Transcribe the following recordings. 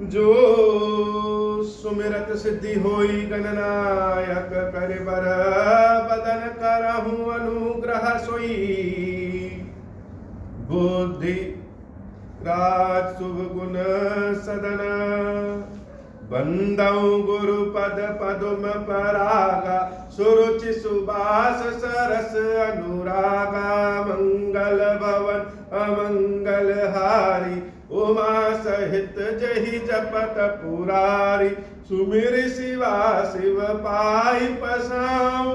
जो सुमिरत सिद्धि होई गणनायक कर बर बदन करहु अनुग्रह सोई बुद्धि राज शुभ गुण सदन बंदौ गुरु पद पदुम परागा सुरुचि सुबास सरस अनुरागा मंगल भवन अमंगल हारी उमा सहित जहि जपत पुरारी सुमिर शिवा शिव पाई पसाऊं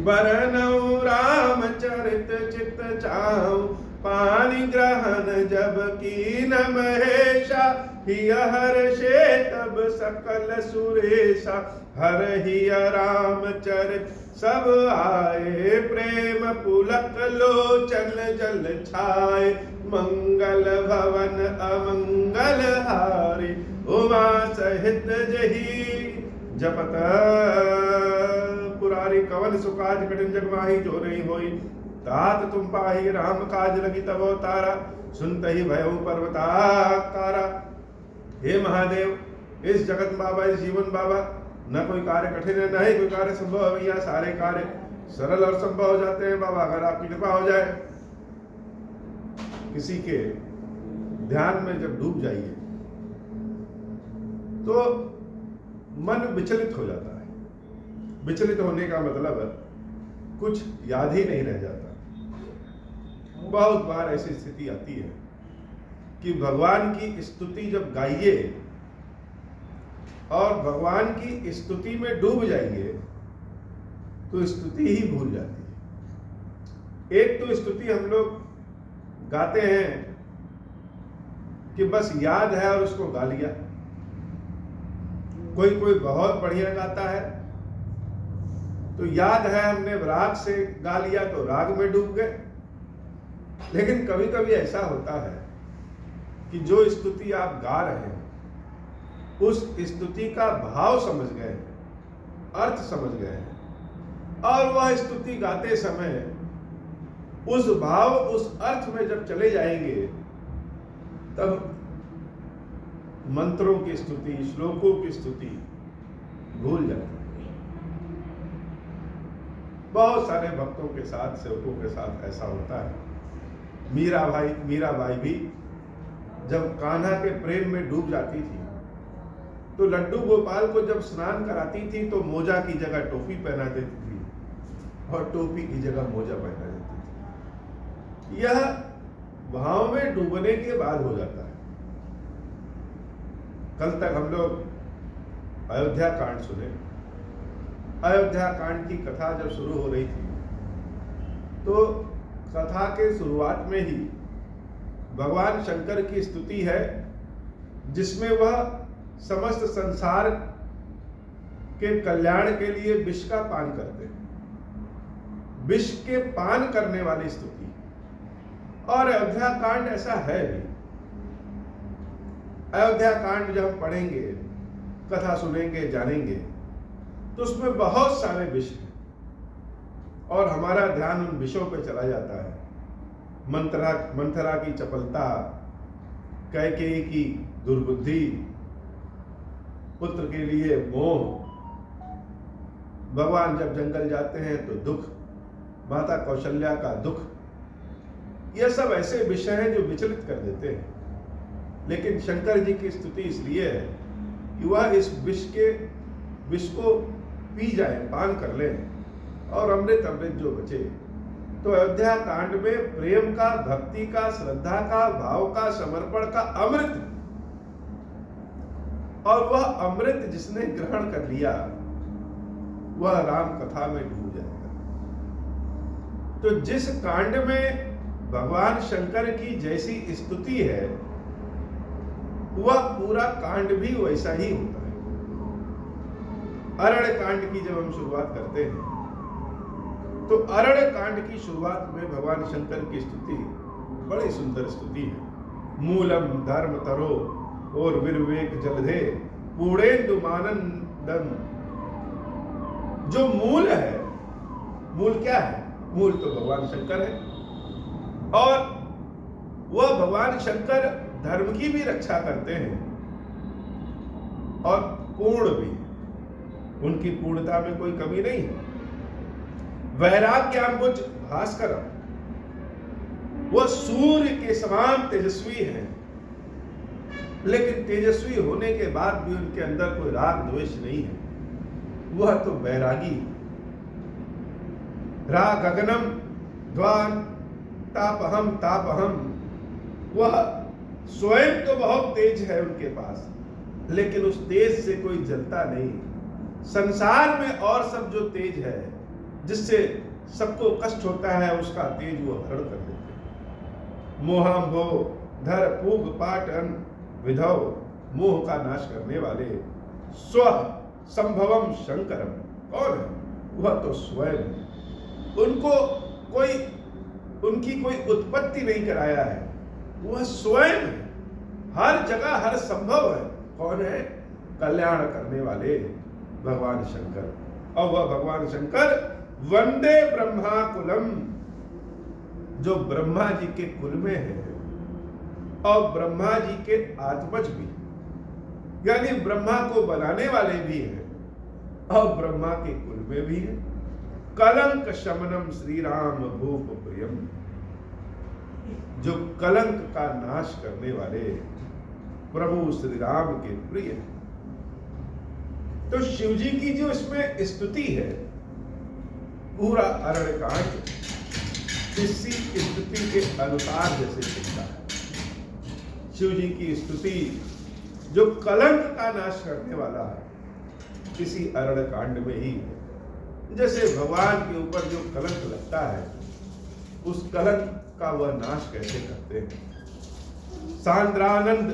बरनऊ राम चरित चित चाऊ पानी ग्रहण जब कीन महेशा हिय हर्षे तब सकल सुरेशा हर हिय राम चरित सब आए प्रेम पुलक लोचन जल छाए मंगल भवन अमंगल हारी उमा सहित जही जपत पुरारी कवन सुकाज कठिन जग माही जो नहीं होई तात तुम पाही राम काज लगी तब तारा सुनत ही भयो पर्वताकारा। हे महादेव इस जगत बाबा इस जीवन बाबा न कोई कार्य कठिन है न ही कोई कार्य संभव है। यहाँ सारे कार्य सरल और संभव हो जाते हैं बाबा अगर आपकी कृपा हो जाए। किसी के ध्यान में जब डूब जाइए तो मन विचलित हो जाता है। विचलित होने का मतलब कुछ याद ही नहीं रह जाता। बहुत बार ऐसी स्थिति आती है कि भगवान की स्तुति जब गाइए और भगवान की स्तुति में डूब जाएंगे तो स्तुति ही भूल जाती है। एक तो स्तुति हम लोग गाते हैं कि बस याद है और उसको गा लिया। कोई कोई बहुत बढ़िया गाता है तो याद है हमने राग से गा लिया तो राग में डूब गए। लेकिन कभी कभी ऐसा होता है कि जो स्तुति आप गा रहे हैं उस स्तुति का भाव समझ गए हैं, अर्थ समझ गए हैं और वह स्तुति गाते समय उस भाव उस अर्थ में जब चले जाएंगे तब मंत्रों की स्तुति श्लोकों की स्तुति भूल जाते हैं। बहुत सारे भक्तों के साथ सेवकों के साथ ऐसा होता है। मीराबाई भी जब कान्हा के प्रेम में डूब जाती थी तो लड्डू गोपाल को जब स्नान कराती थी तो मोजा की जगह टोपी पहना देती थी और टोपी की जगह मोजा पहना देती थी। यह भाव में डूबने के बाद हो जाता है। कल तक हम लोग अयोध्या कांड सुने। अयोध्या कांड की कथा जब शुरू हो रही थी तो कथा के शुरुआत में ही भगवान शंकर की स्तुति है जिसमें वह समस्त संसार के कल्याण के लिए विष का पान करते हैं। विष के पान करने वाली स्तुति। और अयोध्या कांड ऐसा है भी। अयोध्या कांड जब हम पढ़ेंगे कथा सुनेंगे जानेंगे तो उसमें बहुत सारे विषय हैं और हमारा ध्यान उन विषयों पे चला जाता है। मंथरा की चपलता, कैकेयी की दुर्बुद्धि, पुत्र के लिए मोह, भगवान जब जंगल जाते हैं तो दुख, माता कौशल्या का दुख, यह सब ऐसे विषय हैं जो विचलित कर देते हैं। लेकिन शंकर जी की स्तुति इसलिए है कि वह इस विष को पी जाए, पान कर लें और अमृत अमृत जो बचे। तो अयोध्या कांड में प्रेम का, भक्ति का, श्रद्धा का, भाव का, समर्पण का अमृत, और वह अमृत जिसने ग्रहण कर लिया वह राम कथा में डूब जाएगा। तो जिस कांड में भगवान शंकर की जैसी स्तुति है वह पूरा कांड भी वैसा ही होता है। अरण्य कांड की जब हम शुरुआत करते हैं तो अरण्य कांड की शुरुआत में भगवान शंकर की स्तुति बड़ी सुंदर स्तुति है। मूलम धर्म तरो और विवेक जलधे पूर्णेन्दु मानंदम। जो मूल है, मूल क्या है? मूल तो भगवान शंकर है और वह भगवान शंकर धर्म की भी रक्षा करते हैं और पूर्ण भी, उनकी पूर्णता में कोई कमी नहीं है। वैराग्याम्बुज भास्करम, वो सूर्य के समान तेजस्वी हैं, लेकिन तेजस्वी होने के बाद भी उनके अंदर कोई राग द्वेष नहीं है। वह तो वैरागी। राग गगनम द्वान तापहम तापहम, वह स्वयं तो बहुत तेज है उनके पास, लेकिन उस तेज से कोई जलता नहीं। संसार में और सब जो तेज है, जिससे सबको कष्ट होता है, उसका तेज वो हरण कर देते हैं। मोहम्भो धर पूग पाटन विधव, मोह का नाश करने वाले। स्व संभवम शंकरम, कौन है? वह तो स्वयं है। उनको कोई, उनकी कोई उत्पत्ति नहीं कराया है, वह स्वयं है, हर जगह हर संभव है। कौन है? कल्याण करने वाले भगवान शंकर। और वह भगवान शंकर वंदे ब्रह्मा कुलम, जो ब्रह्मा जी के कुल में है और ब्रह्मा जी के आत्मज भी, यानी ब्रह्मा को बनाने वाले भी हैं और ब्रह्मा के कुल में भी है। कलंक शमनम श्री राम भूप प्रियम, जो कलंक का नाश करने वाले प्रभु श्री राम के प्रिय। तो शिव जी की जो इसमें स्तुति है, पूरा अरण्यकांड इसी स्तुति के अनुसार जैसे चलता है। शिव जी की स्तुति जो कलंक का नाश करने वाला है, किसी अरण्यकांड में ही है। जैसे भगवान के ऊपर जो कलंक लगता है, उस कलंक का वह नाश कैसे करते हैं। सांद्रानंद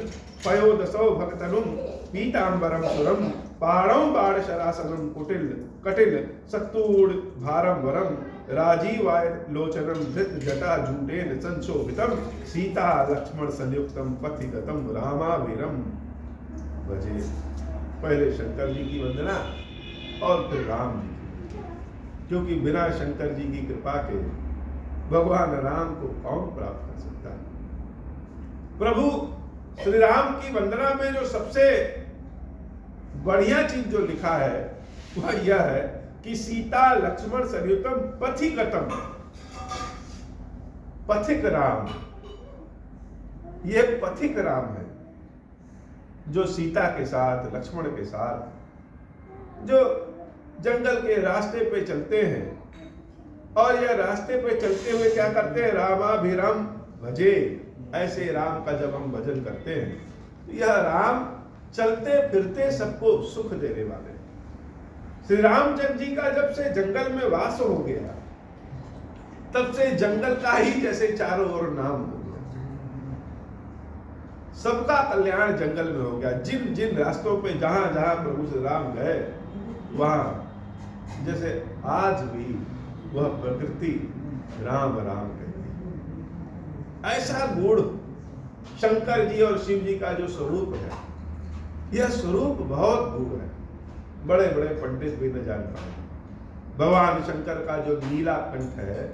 पयोदसौ भक्तनुम पीतांबरम सुरम पाणौ बाण शरासनम कुटिल कटिल सत्तूड़ भारम वरम राजीवाय लोचनम धृत जटा जूटेन संशोभितम सीता लक्ष्मण संयुक्तम पथिगतम रामावीरम भजे। पहले शंकर जी की वंदना और फिर राम जी की, क्योंकि बिना शंकर जी की कृपा के भगवान राम को कौन प्राप्त कर सकता है। प्रभु श्री राम की वंदना में जो सबसे बढ़िया चीज जो लिखा है वह यह है कि सीता लक्ष्मण संयुक्तम पथिगतम, पथिक राम, ये पथिक राम है जो सीता के साथ लक्ष्मण के साथ जो जंगल के रास्ते पे चलते हैं और यह रास्ते पे चलते हुए क्या करते हैं, रामाभिराम भजे। ऐसे राम का जब हम भजन करते हैं तो यह राम चलते फिरते सबको सुख देने वाले। श्री रामचंद्र जी का जब से जंगल में वास हो गया, तब से जंगल का ही जैसे चारों ओर नाम हो गया। सबका कल्याण जंगल में हो गया। जिन जिन रास्तों पे जहां जहां प्रभु श्री राम गए, वहां जैसे आज भी वह प्रकृति राम राम कहती। ऐसा गुण शंकर जी और शिव जी का जो स्वरूप है, यह स्वरूप बहुत गूढ़ है, बड़े बड़े पंडित भी न जान पाए। भगवान शंकर का जो नीला कंठ है,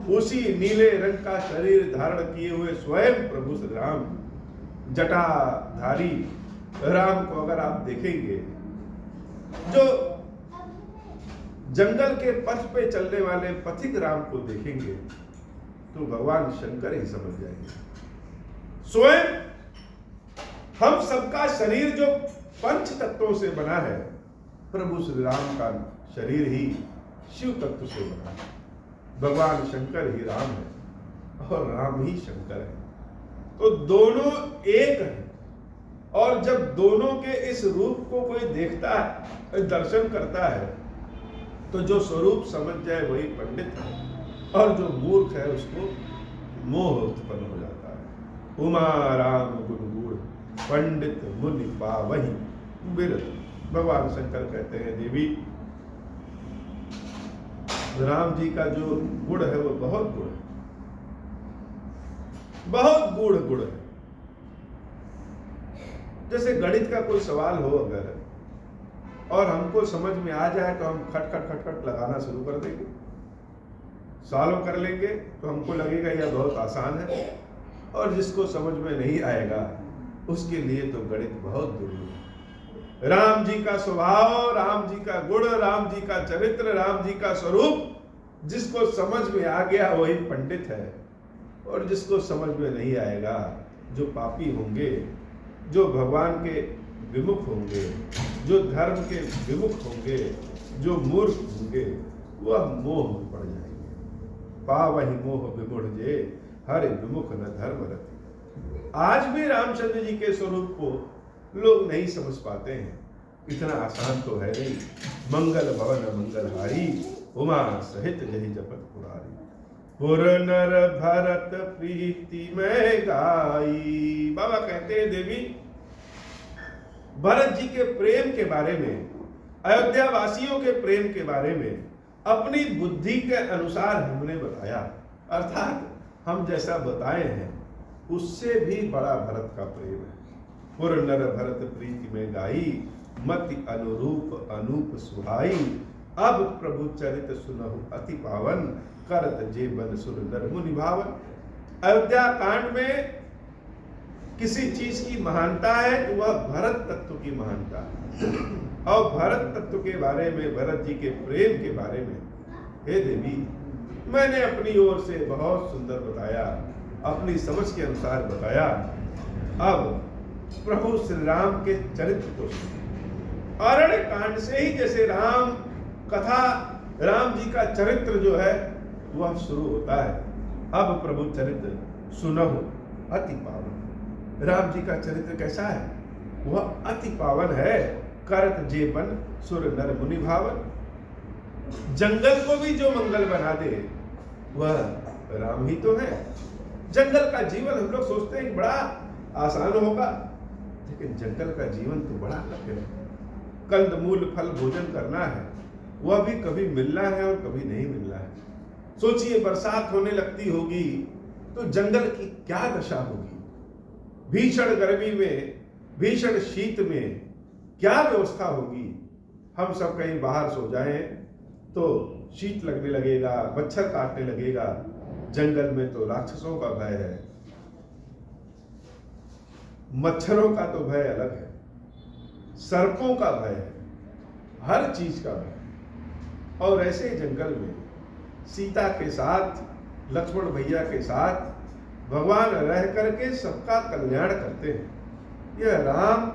उसी नीले रंग का शरीर धारण किए हुए स्वयं प्रभु श्री राम जटाधारी राम को अगर आप देखेंगे, जो जंगल के पथ पे चलने वाले पथिक राम को देखेंगे, तो भगवान शंकर ही समझ जाएंगे। स्वयं हम सबका शरीर जो पंच तत्वों से बना है, प्रभु श्री राम का शरीर ही शिव तत्व से बना है। भगवान शंकर ही राम है और राम ही शंकर है, तो दोनों एक है। और जब दोनों के इस रूप को कोई देखता है, दर्शन करता है, तो जो स्वरूप समझ जाए वही पंडित है, और जो मूर्ख है उसको मोह उत्पन्न हो जाता है। उमा राम गुण गुण पंडित मुनि पावहि बिरत। भगवान शंकर कहते हैं, देवी राम जी का जो गुण है वो बहुत गुण है, बहुत गूढ़ गुण है। जैसे गणित का कोई सवाल हो अगर, और हमको समझ में आ जाए तो हम खट खट खट खट लगाना शुरू कर देंगे, सॉल्व कर लेंगे, तो हमको लगेगा यह बहुत आसान है। और जिसको समझ में नहीं आएगा उसके लिए तो गणित बहुत दुर्लभ है। राम जी का स्वभाव, राम जी का गुण, राम जी का चरित्र, राम जी का स्वरूप जिसको समझ में आ गया वही पंडित है, और जिसको समझ में नहीं आएगा, जो पापी होंगे, जो भगवान के विमुख होंगे, जो धर्म के विमुख होंगे, जो मूर्ख होंगे, वह मोह में पड़ जाएंगे। पावहि मोह विमूढ़ जे हरि विमुख न धर्म रति। आज भी रामचंद्र जी के स्वरूप को लोग नहीं समझ पाते हैं। इतना आसान तो है नहीं। मंगल भवन मंगलहारी उमा सहित जहि जपत पुरारी। पुर नर भरत प्रीति में गाई। बाबा कहते हैं देवी, भरत जी के प्रेम के बारे में, अयोध्या वासियों के प्रेम के बारे में अपनी बुद्धि के अनुसार हमने बताया, अर्थात हम जैसा बताए हैं उससे भी बड़ा भरत का प्रेम है। पुर नर भरत प्रीति में गाई मति अनुरूप अनूप सुहाई। अब प्रभु चरित सुनहु अति पावन करत जे बन सुर नर मुनि भावन। अयोध्या कांड में किसी चीज की महानता है तो वह भरत तत्व की महानता है। और भरत तत्व के बारे में, भरत जी के प्रेम के बारे में, हे देवी, मैंने अपनी ओर से बहुत सुंदर बताया, अपनी समझ के अनुसार बताया। अब प्रभु श्री राम के चरित्र को अरण्य कांड से ही जैसे राम कथा, राम जी का चरित्र जो है वह शुरू होता है। अब प्रभु चरित्र सुनहु अति पावन। राम जी का चरित्र कैसा है? वह अति पावन है। करत जेबन सुर नर मुनि भावन। जंगल को भी जो मंगल बना दे वह राम ही तो है। जंगल का जीवन हम लोग सोचते हैं कि बड़ा आसान होगा, लेकिन जंगल का जीवन तो बड़ा कठिन है। कंद मूल फल भोजन करना है, वह भी कभी मिलना है और कभी नहीं मिलना है। सोचिए, बरसात होने लगती होगी तो जंगल की क्या दशा होगी। भीषण गर्मी में, भीषण शीत में क्या व्यवस्था होगी। हम सब कहीं बाहर सो जाएं तो शीत लगने लगेगा, मच्छर काटने लगेगा। जंगल में तो राक्षसों का भय है, मच्छरों का तो भय अलग है, सर्पों का भय है, हर चीज का भय। और ऐसे जंगल में सीता के साथ, लक्ष्मण भैया के साथ भगवान रह करके सबका कल्याण करते हैं। यह राम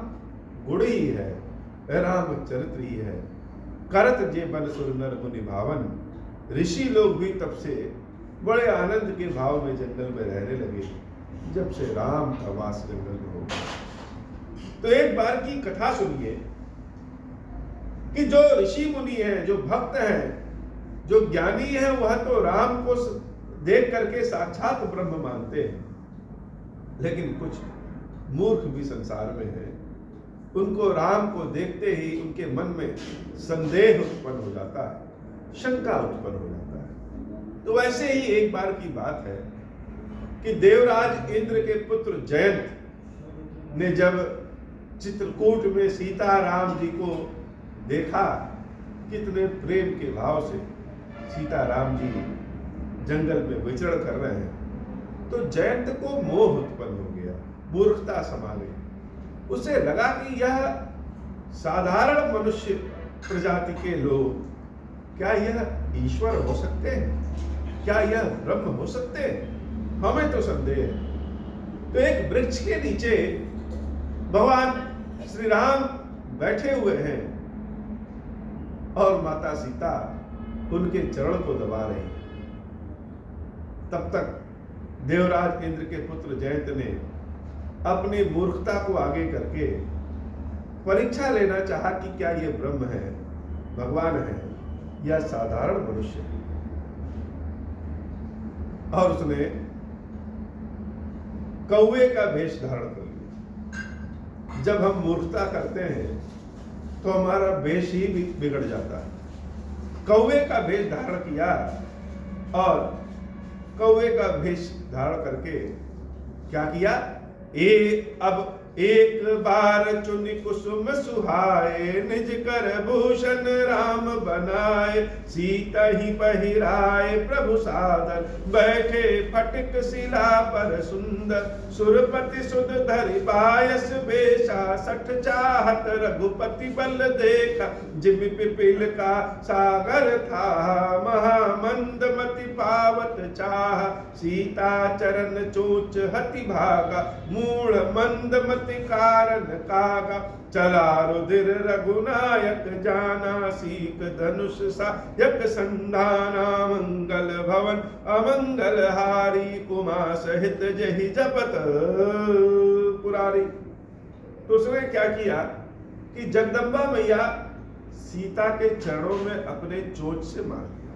गुण ही है, राम चरित्र ही है। करत जे बन सुर नर मुनि भावन। ऋषि लोग भी तब से बड़े आनंद के भाव में जंगल में रहने लगे जब से राम का वास जंगल में हो गया। तो एक बार की कथा सुनिए कि जो ऋषि मुनि हैं, जो भक्त हैं, जो ज्ञानी हैं, वह तो राम को देख करके साक्षात ब्रह्म मानते हैं। लेकिन कुछ मूर्ख भी संसार में हैं, उनको राम को देखते ही उनके मन में संदेह उत्पन्न हो जाता है, शंका उत्पन्न हो जाता है। तो वैसे ही एक बार की बात है कि देवराज इंद्र के पुत्र जयंत ने जब चित्रकूट में सीता राम जी को देखा, कितने प्रेम के भाव से सीता राम जी जंगल में विचरण कर रहे हैं, तो जयंत को मोह उत्पन्न हो गया, मूर्खता समा गई। उसे लगा कि यह साधारण मनुष्य प्रजाति के लोग, क्या यह ईश्वर हो सकते हैं? क्या यह ब्रह्म हो सकते हैं? हमें तो संदेह है। तो एक वृक्ष के नीचे भगवान श्री राम बैठे हुए हैं और माता सीता उनके चरण को दबा रही है। तब तक देवराज इंद्र के पुत्र जयंत ने अपनी मूर्खता को आगे करके परीक्षा लेना चाहा कि क्या ये ब्रह्म है, भगवान है, या साधारण मनुष्य है। और उसने कौवे का वेश धारण कर लिया। जब हम मूर्खता करते हैं तो हमारा वेश ही बिगड़ जाता है। कौवे का वेश धारण किया और कौवे का वेश धारण करके क्या किया, अब एक बार चुनि कुसुम सुहाए, निज कर भूषण राम बनाए। सीता ही पहिराए प्रभु सादर, बैठे फटिक शिला पर सुंदर। सुरपति सुध धरि बायस बेशा, सठ चाहत रघुपति बल देखा। जिम पिपील का सागर था, महामंद मति पावत चाह। सीता चरण चोच हति भागा, मूढ़ मंद मति कारण कागा। चला रुधिर रघुनायक जाना, सीख धनुष सायक संधाना। मंगल भवन अमंगल हारी, उमा सहित जहि जपत पुरारी। तो उसने क्या किया कि जगदम्बा मैया सीता के चरणों में अपने चोंच से मार दिया।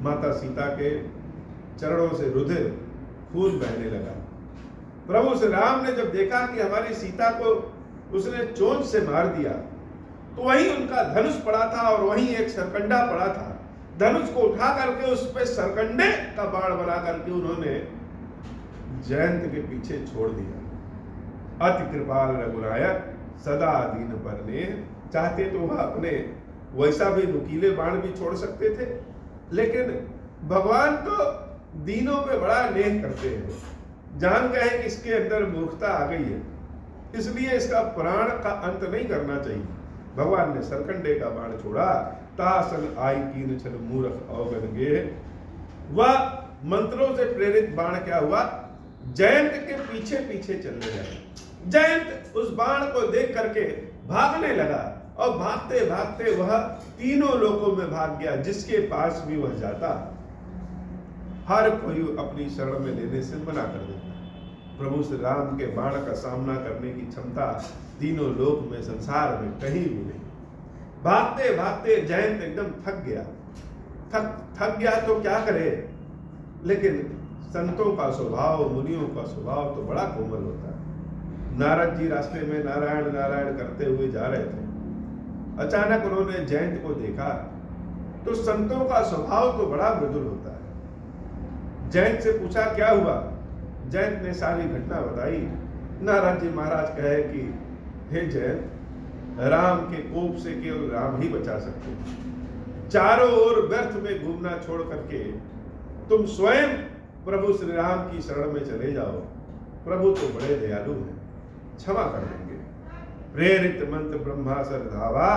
माता सीता के चरणों से रुधिर खून बहने लगा। प्रभु श्री राम ने जब देखा कि हमारी सीता को उसने चोंच से मार दिया, तो वहीं उनका धनुष पड़ा था और वहीं एक सरकंडा पड़ा था। धनुष को उठा करके उस पे सरकंडे का बाण बना करके उन्होंने जयंत के पीछे छोड़ दिया। अति कृपाल रघुनायक सदा दीन पर ने। चाहते तो वह अपने वैसा भी नुकीले बाण भी छोड़ सकते थे, लेकिन भगवान तो दीनों पे बड़ा नेह करते हैं। जान गए कि इसके अंदर मूर्खता आ गई है, इसलिए इसका प्राण का अंत नहीं करना चाहिए। भगवान ने सरकंडे का बाण छोड़ा। तासन आई कीन छल मूर्ख अवगन गे। वह मंत्रों से प्रेरित बाण क्या हुआ, जयंत के पीछे पीछे चलने लगा। जयंत उस बाण को देख करके भागने लगा और भागते भागते वह तीनों लोकों में भाग गया। जिसके पास भी वह जाता, हर कोई अपनी शरण में लेने से मना कर देता। प्रभु श्री राम के बाण का सामना करने की क्षमता तीनों लोक में, संसार में कहीं भी नहीं। भागते भागते जयंत एकदम थक गया। थक गया तो क्या करे, लेकिन संतों का स्वभाव, मुनियों का स्वभाव तो बड़ा कोमल होता है। नारद जी रास्ते में नारायण नारायण करते हुए जा रहे थे। अचानक उन्होंने जयंत को देखा, तो संतों का स्वभाव तो बड़ा मृदुल होता है। जयंत से पूछा क्या हुआ। जयंत ने सारी घटना बताई। नारद जी महाराज कहे कि हे जयंत, राम के कोप से केवल राम ही बचा सकते हैं। चारों ओर व्यर्थ में घूमना छोड़ करके तुम स्वयं प्रभु श्री राम की शरण में चले जाओ। प्रभु तो बड़े दयालु हैं, क्षमा कर देंगे। प्रेरित मंत्र ब्रह्मासर धावा,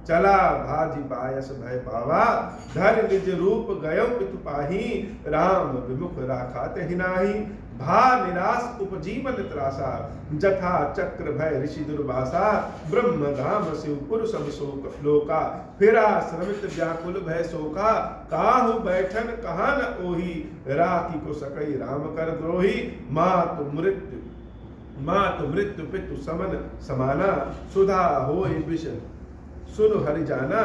चला भाजी पायस भय पावा। धर निज रूप गयो पितु पाही, राम विमुख राखा ते हिनाही। भा निराश उपजीवन त्रासा, जथा चक्र भय ऋषि दुर्वासा। ब्रह्म धाम शिवपुर सब शोक लोका, फिरा श्रमित व्याकुल भय शोका। काहु बैठन कहा न ओही, राखी को सकई राम कर द्रोही। मातु मृत्यु पितु समन समाना, सुधा होय विष सुन हरि जाना।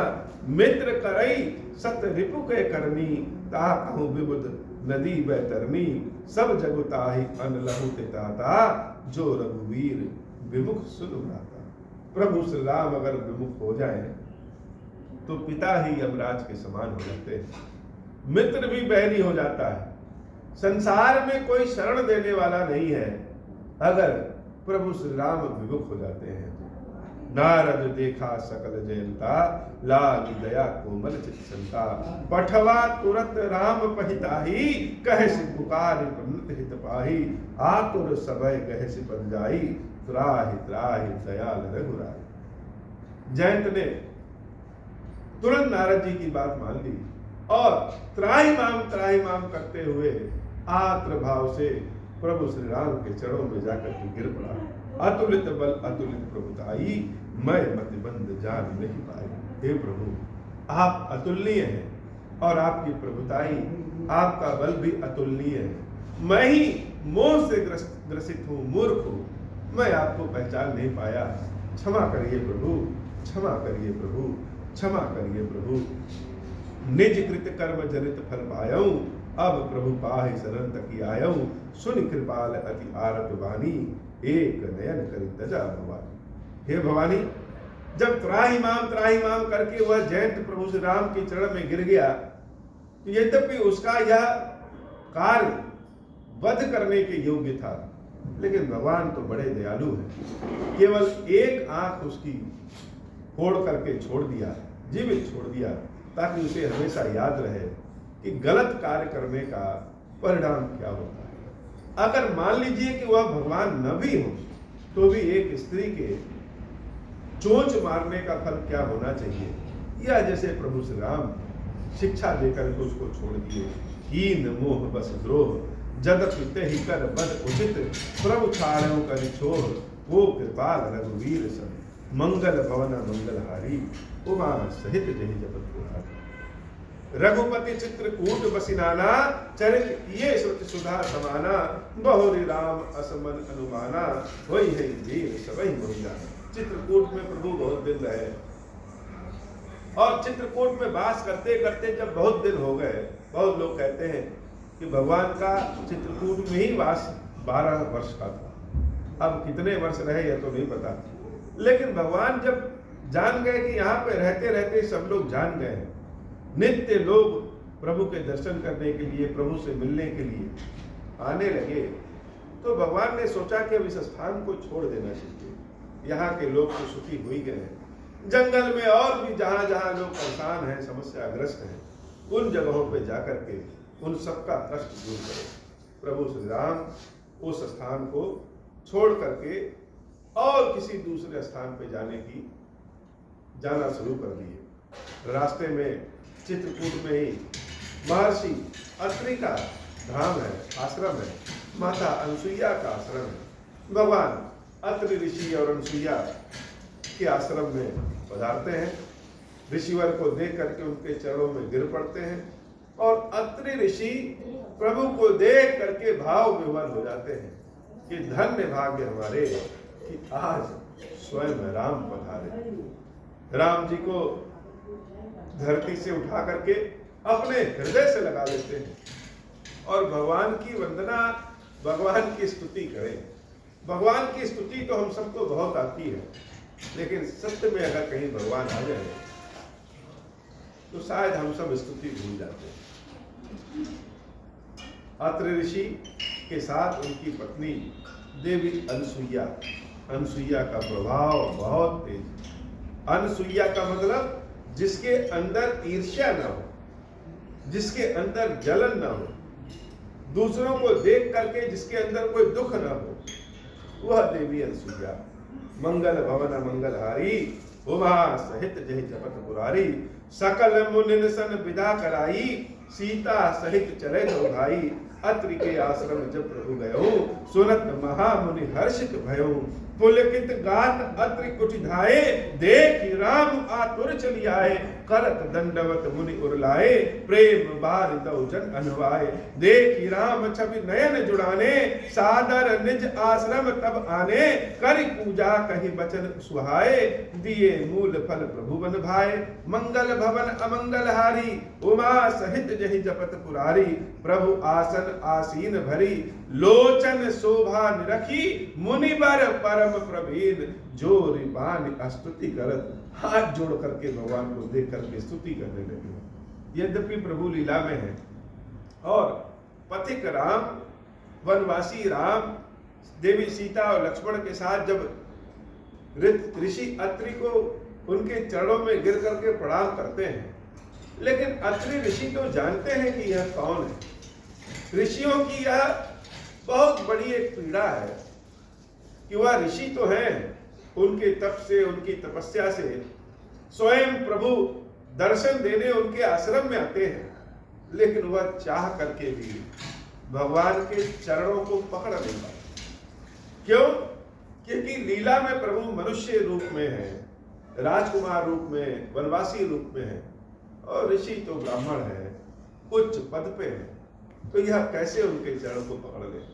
मित्र करई सत रिपु के करनी, ता कहूँ विबुध नदी बैतरनी। सब जगुताहि अन लहु तिताता, जो रघुवीर विमुख सुन भ्राता। प्रभु श्री राम अगर विमुख हो जाए तो पिता ही यमराज के समान हो जाते हैं, मित्र भी बैरी हो जाता है। संसार में कोई शरण देने वाला नहीं है अगर प्रभु श्री राम विमुख हो जाते हैं। नारद देखा सकल जयंता, लागी दया कोमल चित संता। पठवा तुरत राम पहिताही, कह सि पुकार प्रनत हित पाही। आतुर सभय कह सि बन जाई, त्राहि त्राहि दयाल रघुराई। जयंत ने तुरंत नारद जी की बात मान ली और त्राहि माम करते हुए आत्र भाव से प्रभु श्री राम के चरणों में जाकर के गिर पड़ा। अतुलित बल अतुलित प्रभुताई, मैं मतिबंध जान नहीं पाई। हे प्रभु, आप अतुलनीय हैं और आपकी प्रभुताई, आपका बल भी अतुलनीय है। मैं ही मोह से ग्रसित हूँ, मूर्ख हूँ, मैं आपको पहचान नहीं पाया। क्षमा करिए प्रभु, क्षमा करिए प्रभु, क्षमा करिए प्रभु। निज कृत कर्म जनित फल पायऊं, अब प्रभु पाहि शरण तकी आयऊं। सुन कृपाल अति आरत वाणी, एक नयन करि तजा भवानी। हे भवानी, जब त्राहि माम करके वह जयंत प्रभु श्री राम के चरण में गिर गया, तो यद्यपि उसका यह कार्य वध करने के योग्य था, लेकिन भगवान तो बड़े दयालु हैं। केवल एक आंख उसकी फोड़ करके छोड़ दिया, जीवित छोड़ दिया, ताकि उसे हमेशा याद रहे कि गलत कार्य करने का परिणाम क्या होता है। अगर मान लीजिए कि वह भगवान न भी हो तो भी एक स्त्री के चोंच मारने का फल क्या होना चाहिए, या जैसे प्रभु श्री राम शिक्षा देकर के उसको छोड़ दिए। हीन मोह बस द्रोह जद पिते ही कर बद उचित, प्रभु छाड़ों कर छोह वो कृपाल रघुवीर सन, मंगल भवन मंगलहारी उमा सहित जहि जपत पुरारी। रघुपति चित्रकूट बसिनाना, चरित किए श्रुति सुधा समाना, बहुरी राम असमन अनुमाना, होई है वीर सबहि मोहिना। चित्रकूट में प्रभु बहुत दिन रहे, और चित्रकूट में वास करते करते जब बहुत दिन हो गए, बहुत लोग कहते हैं कि भगवान का चित्रकूट में ही वास 12 वर्ष का था। अब कितने वर्ष रहे यह तो नहीं पता, लेकिन भगवान जब जान गए कि यहाँ पे रहते रहते सब लोग जान गए हैं, नित्य लोग प्रभु के दर्शन करने के लिए, प्रभु से मिलने के लिए आने लगे, तो भगवान ने सोचा कि अब इस स्थान को छोड़ देना चाहिए। यहाँ के लोग तो सुखी हो ही गए हैं, जंगल में और भी जहाँ जहाँ लोग परेशान हैं, समस्याग्रस्त हैं, उन जगहों पे जाकर के उन सबका कष्ट दूर करें। प्रभु श्री राम उस स्थान को छोड़ करके और किसी दूसरे स्थान पे जाना शुरू कर दिए। रास्ते में चित्रकूट में ही महर्षि अत्रि का धाम है, आश्रम है, माता अनसुईया का आश्रम है। भगवान अत्रि ऋषि और अनसुईया के आश्रम में पधारते हैं। ऋषिवर को देख करके उनके चरणों में गिर पड़ते हैं, और अत्रि ऋषि प्रभु को देख करके भाव विह्वल हो जाते हैं कि धन्य भाग्य हमारे कि आज स्वयं राम पधारे। राम जी को धरती से उठा करके अपने हृदय से लगा लेते हैं और भगवान की वंदना, भगवान की स्तुति करें। भगवान की स्तुति तो हम सबको बहुत आती है, लेकिन सत्य में अगर कहीं भगवान आ जाए तो शायद हम सब स्तुति भूल जाते हैं। अत्रि ऋषि के साथ उनकी पत्नी देवी अनसुईया, अनसुईया का प्रभाव बहुत तेज। अनसुईया का मतलब जिसके अंदर ईर्ष्या न हो, जिसके अंदर जलन न हो, दूसरों को देख करके जिसके अंदर कोई दुख न हो, वह देवी अनसुईया। मंगल भवन मंगलहारी उमा सहित जहि जपत पुरारी, सकल मुनिन सन विदा कराई, सीता सहित चले दो भाई। अत्रि के आश्रम जब प्रभु गयो, सुनत महामुनि हर्षित भयो, पुलकित गात अत्रि कुटी धाये, देख राम आतुर चली आए, करत दंडवत मुनि उरलाए, प्रेम बार दो जन अनवाए। देख राम छवि नयन जुड़ाने, सादर निज आश्रम तब आने, करि पूजा कहि बचन सुहाए, दिए मूल फल प्रभु बन भाए। मंगल भवन अमंगलहारी, उमा सहित जहि जपत पुरारी, प्रभु आसन आसीन भरी, लोचन शोभा निरखी, मुनिवर परम प्रवीण, जोरि बानि स्तुति करत। हाथ जोड़ करके भगवान को देख करके स्तुति करने लगे। यद्यपि प्रभु लीला में है, और पथिक राम, वनवासी राम, देवी सीता और लक्ष्मण के साथ जब ऋषि अत्रि को उनके चरणों में गिर करके प्रणाम करते हैं, लेकिन अत्रि ऋषि तो जानते हैं कि यह कौन है। ऋषियों की यह बहुत बड़ी एक पीड़ा है कि वह ऋषि तो हैं, उनके तप से, उनकी तपस्या से स्वयं प्रभु दर्शन देने उनके आश्रम में आते हैं, लेकिन वह चाह करके भी भगवान के चरणों को पकड़ नहीं पाते। क्यों? क्योंकि लीला में प्रभु मनुष्य रूप में है, राजकुमार रूप में, वनवासी रूप में है, और ऋषि तो ब्राह्मण है, उच्च पद पे है, तो यह कैसे उनके चरणों को पकड़ ले।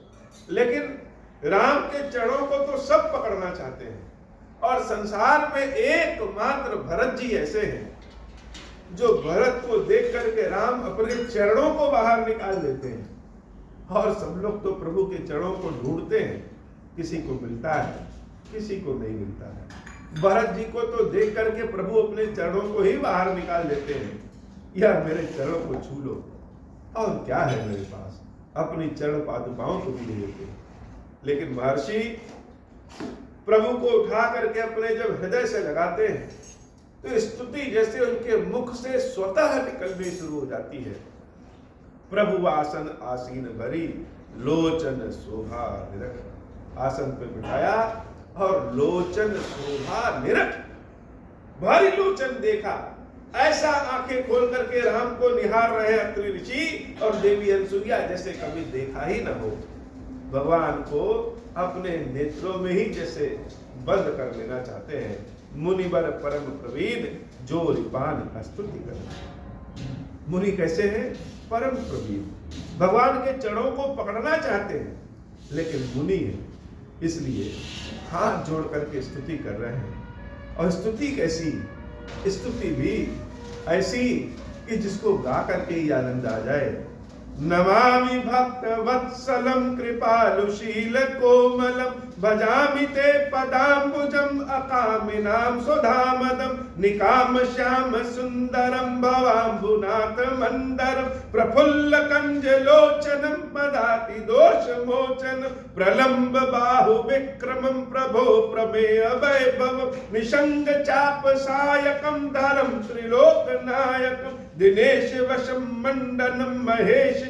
लेकिन राम के चरणों को तो सब पकड़ना चाहते हैं, और संसार में एकमात्र भरत जी ऐसे हैं जो भरत को देख करके राम अपने चरणों को बाहर निकाल देते हैं, और सब लोग तो प्रभु के चरणों को ढूंढते हैं, किसी को मिलता है, किसी को नहीं मिलता है। भरत जी को तो देख करके प्रभु अपने चरणों को ही बाहर निकाल देते हैं, या मेरे चरणों को छू लो, और क्या है मेरे पास, अपनी चरण पादुकाओं को भी नहीं देते। लेकिन महर्षि प्रभु को उठा करके अपने जब हृदय से लगाते हैं तो स्तुति जैसे उनके मुख से स्वतः निकलनी शुरू हो जाती है। प्रभु आसन आसीन भरी लोचन शोभा निरख। आसन पे बिठाया और लोचन शोभा निरख, भारी लोचन देखा। ऐसा आंखें खोल करके राम को निहार रहे अत्रि ऋषि और देवी अनसुईया जैसे कभी देखा ही न हो। भगवान को अपने नेत्रों में ही जैसे बंद कर लेना चाहते हैं। मुनिवर परम प्रवीण जो रिपान स्तुति कर। मुनि कैसे हैं? परम प्रवीण, भगवान के चरणों को पकड़ना चाहते हैं लेकिन मुनि है, इसलिए हाथ जोड़ करके स्तुति कर रहे हैं। और स्तुति कैसी? स्तुति भी ऐसी कि जिसको गा करके ही आनंद आ जाए। नमामि भक्त वत्सलम कृपालुशील कोमलम भजामि ते पदाम्बुजम अकामिनाम सुधामदम निकाम श्याम सुंदरम भवाम्बुनाथ मंदरम प्रफुल्ल कंज लोचनम पदाति दोष मोचन प्रलंब बाहु विक्रमम प्रभो प्रमेय वैभव निशंग चाप सायकम धरम त्रिलोक नायकम दिनेश वशम मंडनम महेश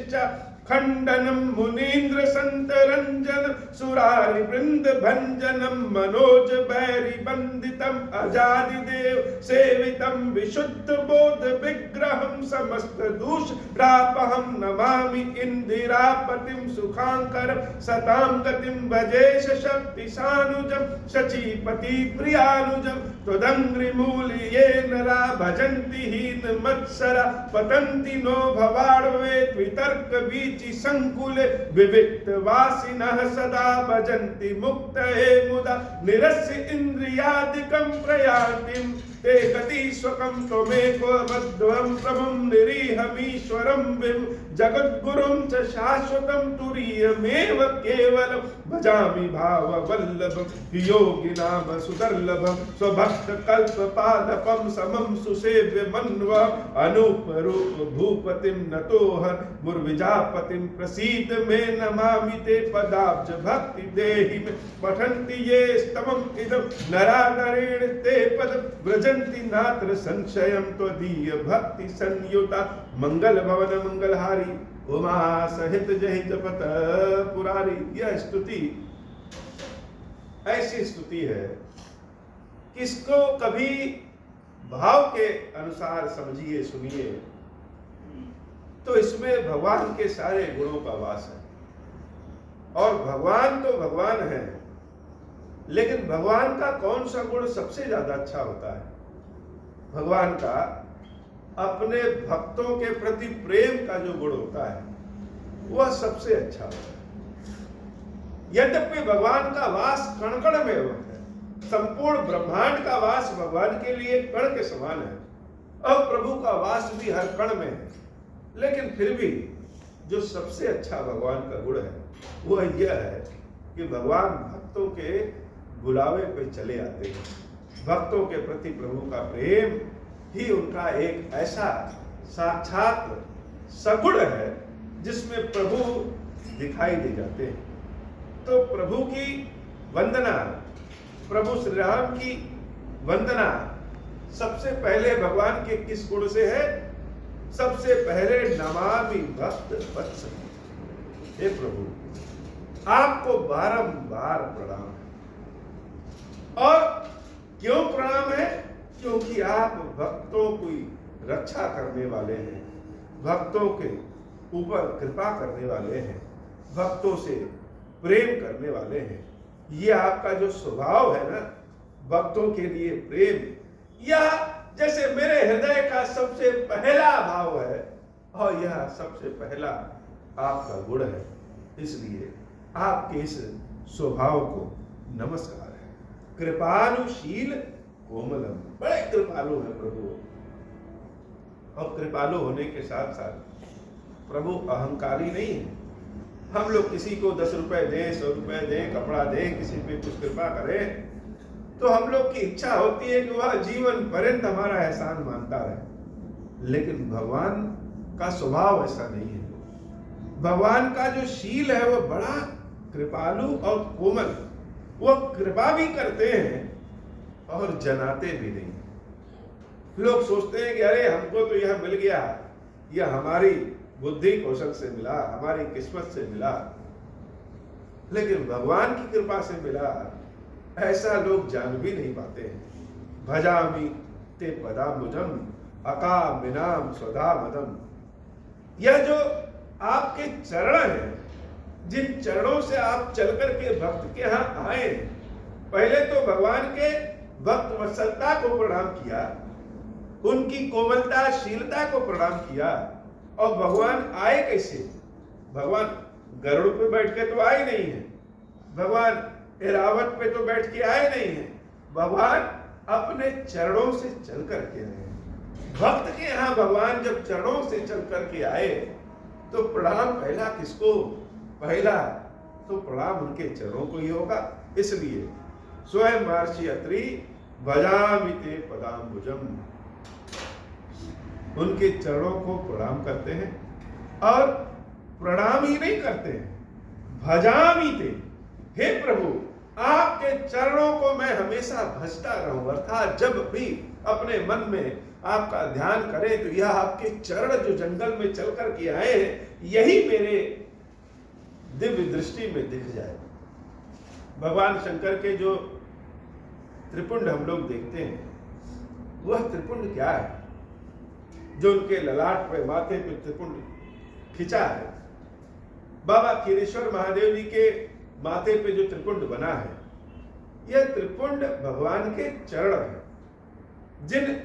खंडनम मुनीन्द्र संत रंजन सुरारि वृंद भंजनम मनोज बैरी बंदितम अजादि देव सेवितम विशुद्ध बोध विग्रहम समस्त दूष रापहम नमामि इंदिरापतिम सुखांकर सताम गतिम भजेश शक्ति सानुजम शचीपति प्रियानुजम त्वदंग्रि मूल्ये नरा भजन्ति हीन मत्सरा पतन्ति नो भवाड़वे वितर्क बीच संकुले विविक्त वासिनः सदा भजन्ति मुक्तये मुदा निरस्य इंद्रियादिकं प्रयान्तिं ते गति स्वकं त्वमेको मध्वं प्रभुं निरीहमीश्वरं विभु जगद्गुरुं च शाश्वतं तुरीयमेव केवलं भजामि भाववल्लभं योगिनाम सुदर्लभं स्वभक्त कल्पपादपं समं सुसेव्य मन्व अनूपरूप भूपतिं नतोहर मुर्विजापतिं प्रसीद मे नमामि ते पदाब्ज भक्ति देहि मे पठन्ति ये स्तवम् इदं नराधरेण ते पद व्रजन्ति नात्र संशयं त्वदीय भक्ति संयुता मंगल भवन मंगलहारी उमा सहित जहि जपत पुरारी। यह स्तुति ऐसी स्तुति है कि इसको कभी भाव के अनुसार समझिए सुनिए तो इसमें भगवान के सारे गुणों का वास है। और भगवान तो भगवान है, लेकिन भगवान का कौन सा गुण सबसे ज्यादा अच्छा होता है? भगवान का अपने भक्तों के प्रति प्रेम का जो गुण होता है वह सबसे अच्छा होता है। यद्यपि भगवान का वास कण कण में होता है, संपूर्ण ब्रह्मांड का वास भगवान के लिए कण के समान है और प्रभु का वास भी हर कण में है, लेकिन फिर भी जो सबसे अच्छा भगवान का गुण है वह यह है कि भगवान भक्तों के बुलावे पे चले आते हैं। भक्तों के प्रति प्रभु का प्रेम ही उनका एक ऐसा साक्षात सगुण है जिसमें प्रभु दिखाई दे जाते हैं। तो प्रभु की वंदना, प्रभु श्री राम की वंदना सबसे पहले भगवान के किस गुण से है? सबसे पहले नमामि भक्त वत्सल। हे प्रभु, आपको बारंबार प्रणाम है। और क्यों प्रणाम है? क्योंकि आप भक्तों की रक्षा करने वाले हैं, भक्तों के ऊपर कृपा करने वाले हैं, भक्तों से प्रेम करने वाले हैं। ये आपका जो स्वभाव है ना, भक्तों के लिए प्रेम, यह जैसे मेरे हृदय का सबसे पहला भाव है और यह सबसे पहला आपका गुण है। इसलिए आपके इस स्वभाव को नमस्कार है। कृपालुशील कोमलम, बड़े कृपालु है प्रभु। और कृपालु होने के साथ साथ प्रभु अहंकारी नहीं है। हम लोग किसी को 10 रुपए दें, 100 रुपए दें, कपड़ा दें, किसी पे कुछ कृपा करें तो हम लोग की इच्छा होती है कि वह जीवन पर्यंत हमारा एहसान मानता रहे, लेकिन भगवान का स्वभाव ऐसा नहीं है। भगवान का जो शील है वह बड़ा कृपालु और कोमल, वो कृपा भी करते हैं और जनाते भी नहीं। लोग सोचते हैं कि अरे हमको तो यह मिल गया, यह हमारी बुद्धि कौशल से मिला, हमारी किस्मत से मिला, लेकिन भगवान की कृपा से मिला, ऐसा लोग जान भी नहीं पाते हैं। भजामि ते पदाम्बुजम अकामिनाम स्वधा मदम। यह जो आपके चरण हैं, जिन चरणों से आप चल करके भक्त के यहाँ आए, पहले तो भगवान के भक्त वत्सलता को प्रणाम किया, उनकी कोमलता शीलता को प्रणाम किया। और भगवान आए कैसे? भगवान गरुड़ पे बैठ के तो आए नहीं है, भगवान एरावत पे तो बैठ के आए नहीं है, भगवान अपने चरणों से चल करके आए। भक्त के यहाँ भगवान जब चरणों से चल करके आए तो प्रणाम पहला किसको? पहला तो प्रणाम उनके चरणों को ही होगा। इसलिए स्वयं महर्षि अत्रि भजामि ते पदाम्बुजम, उनके चरणों को प्रणाम करते हैं। और प्रणाम ही नहीं करते हैं, भजामि ते, हे प्रभु आपके चरणों को मैं हमेशा भजता रहूं। अर्थात जब भी अपने मन में आपका ध्यान करें तो यह आपके चरण जो जंगल में चल कर के आए हैं, यही मेरे दिव्य दृष्टि में दिख जाए। भगवान शंकर के जो त्रिपुंड हम लोग देखते हैं, वह त्रिपुंड क्या है? जो उनके ललाट पे, माथे पे त्रिपुंड खिंचा है, बाबा खीरेश्वर महादेव जी के माथे पे जो त्रिपुंड बना है, यह त्रिपुंड भगवान के चरण है। जिन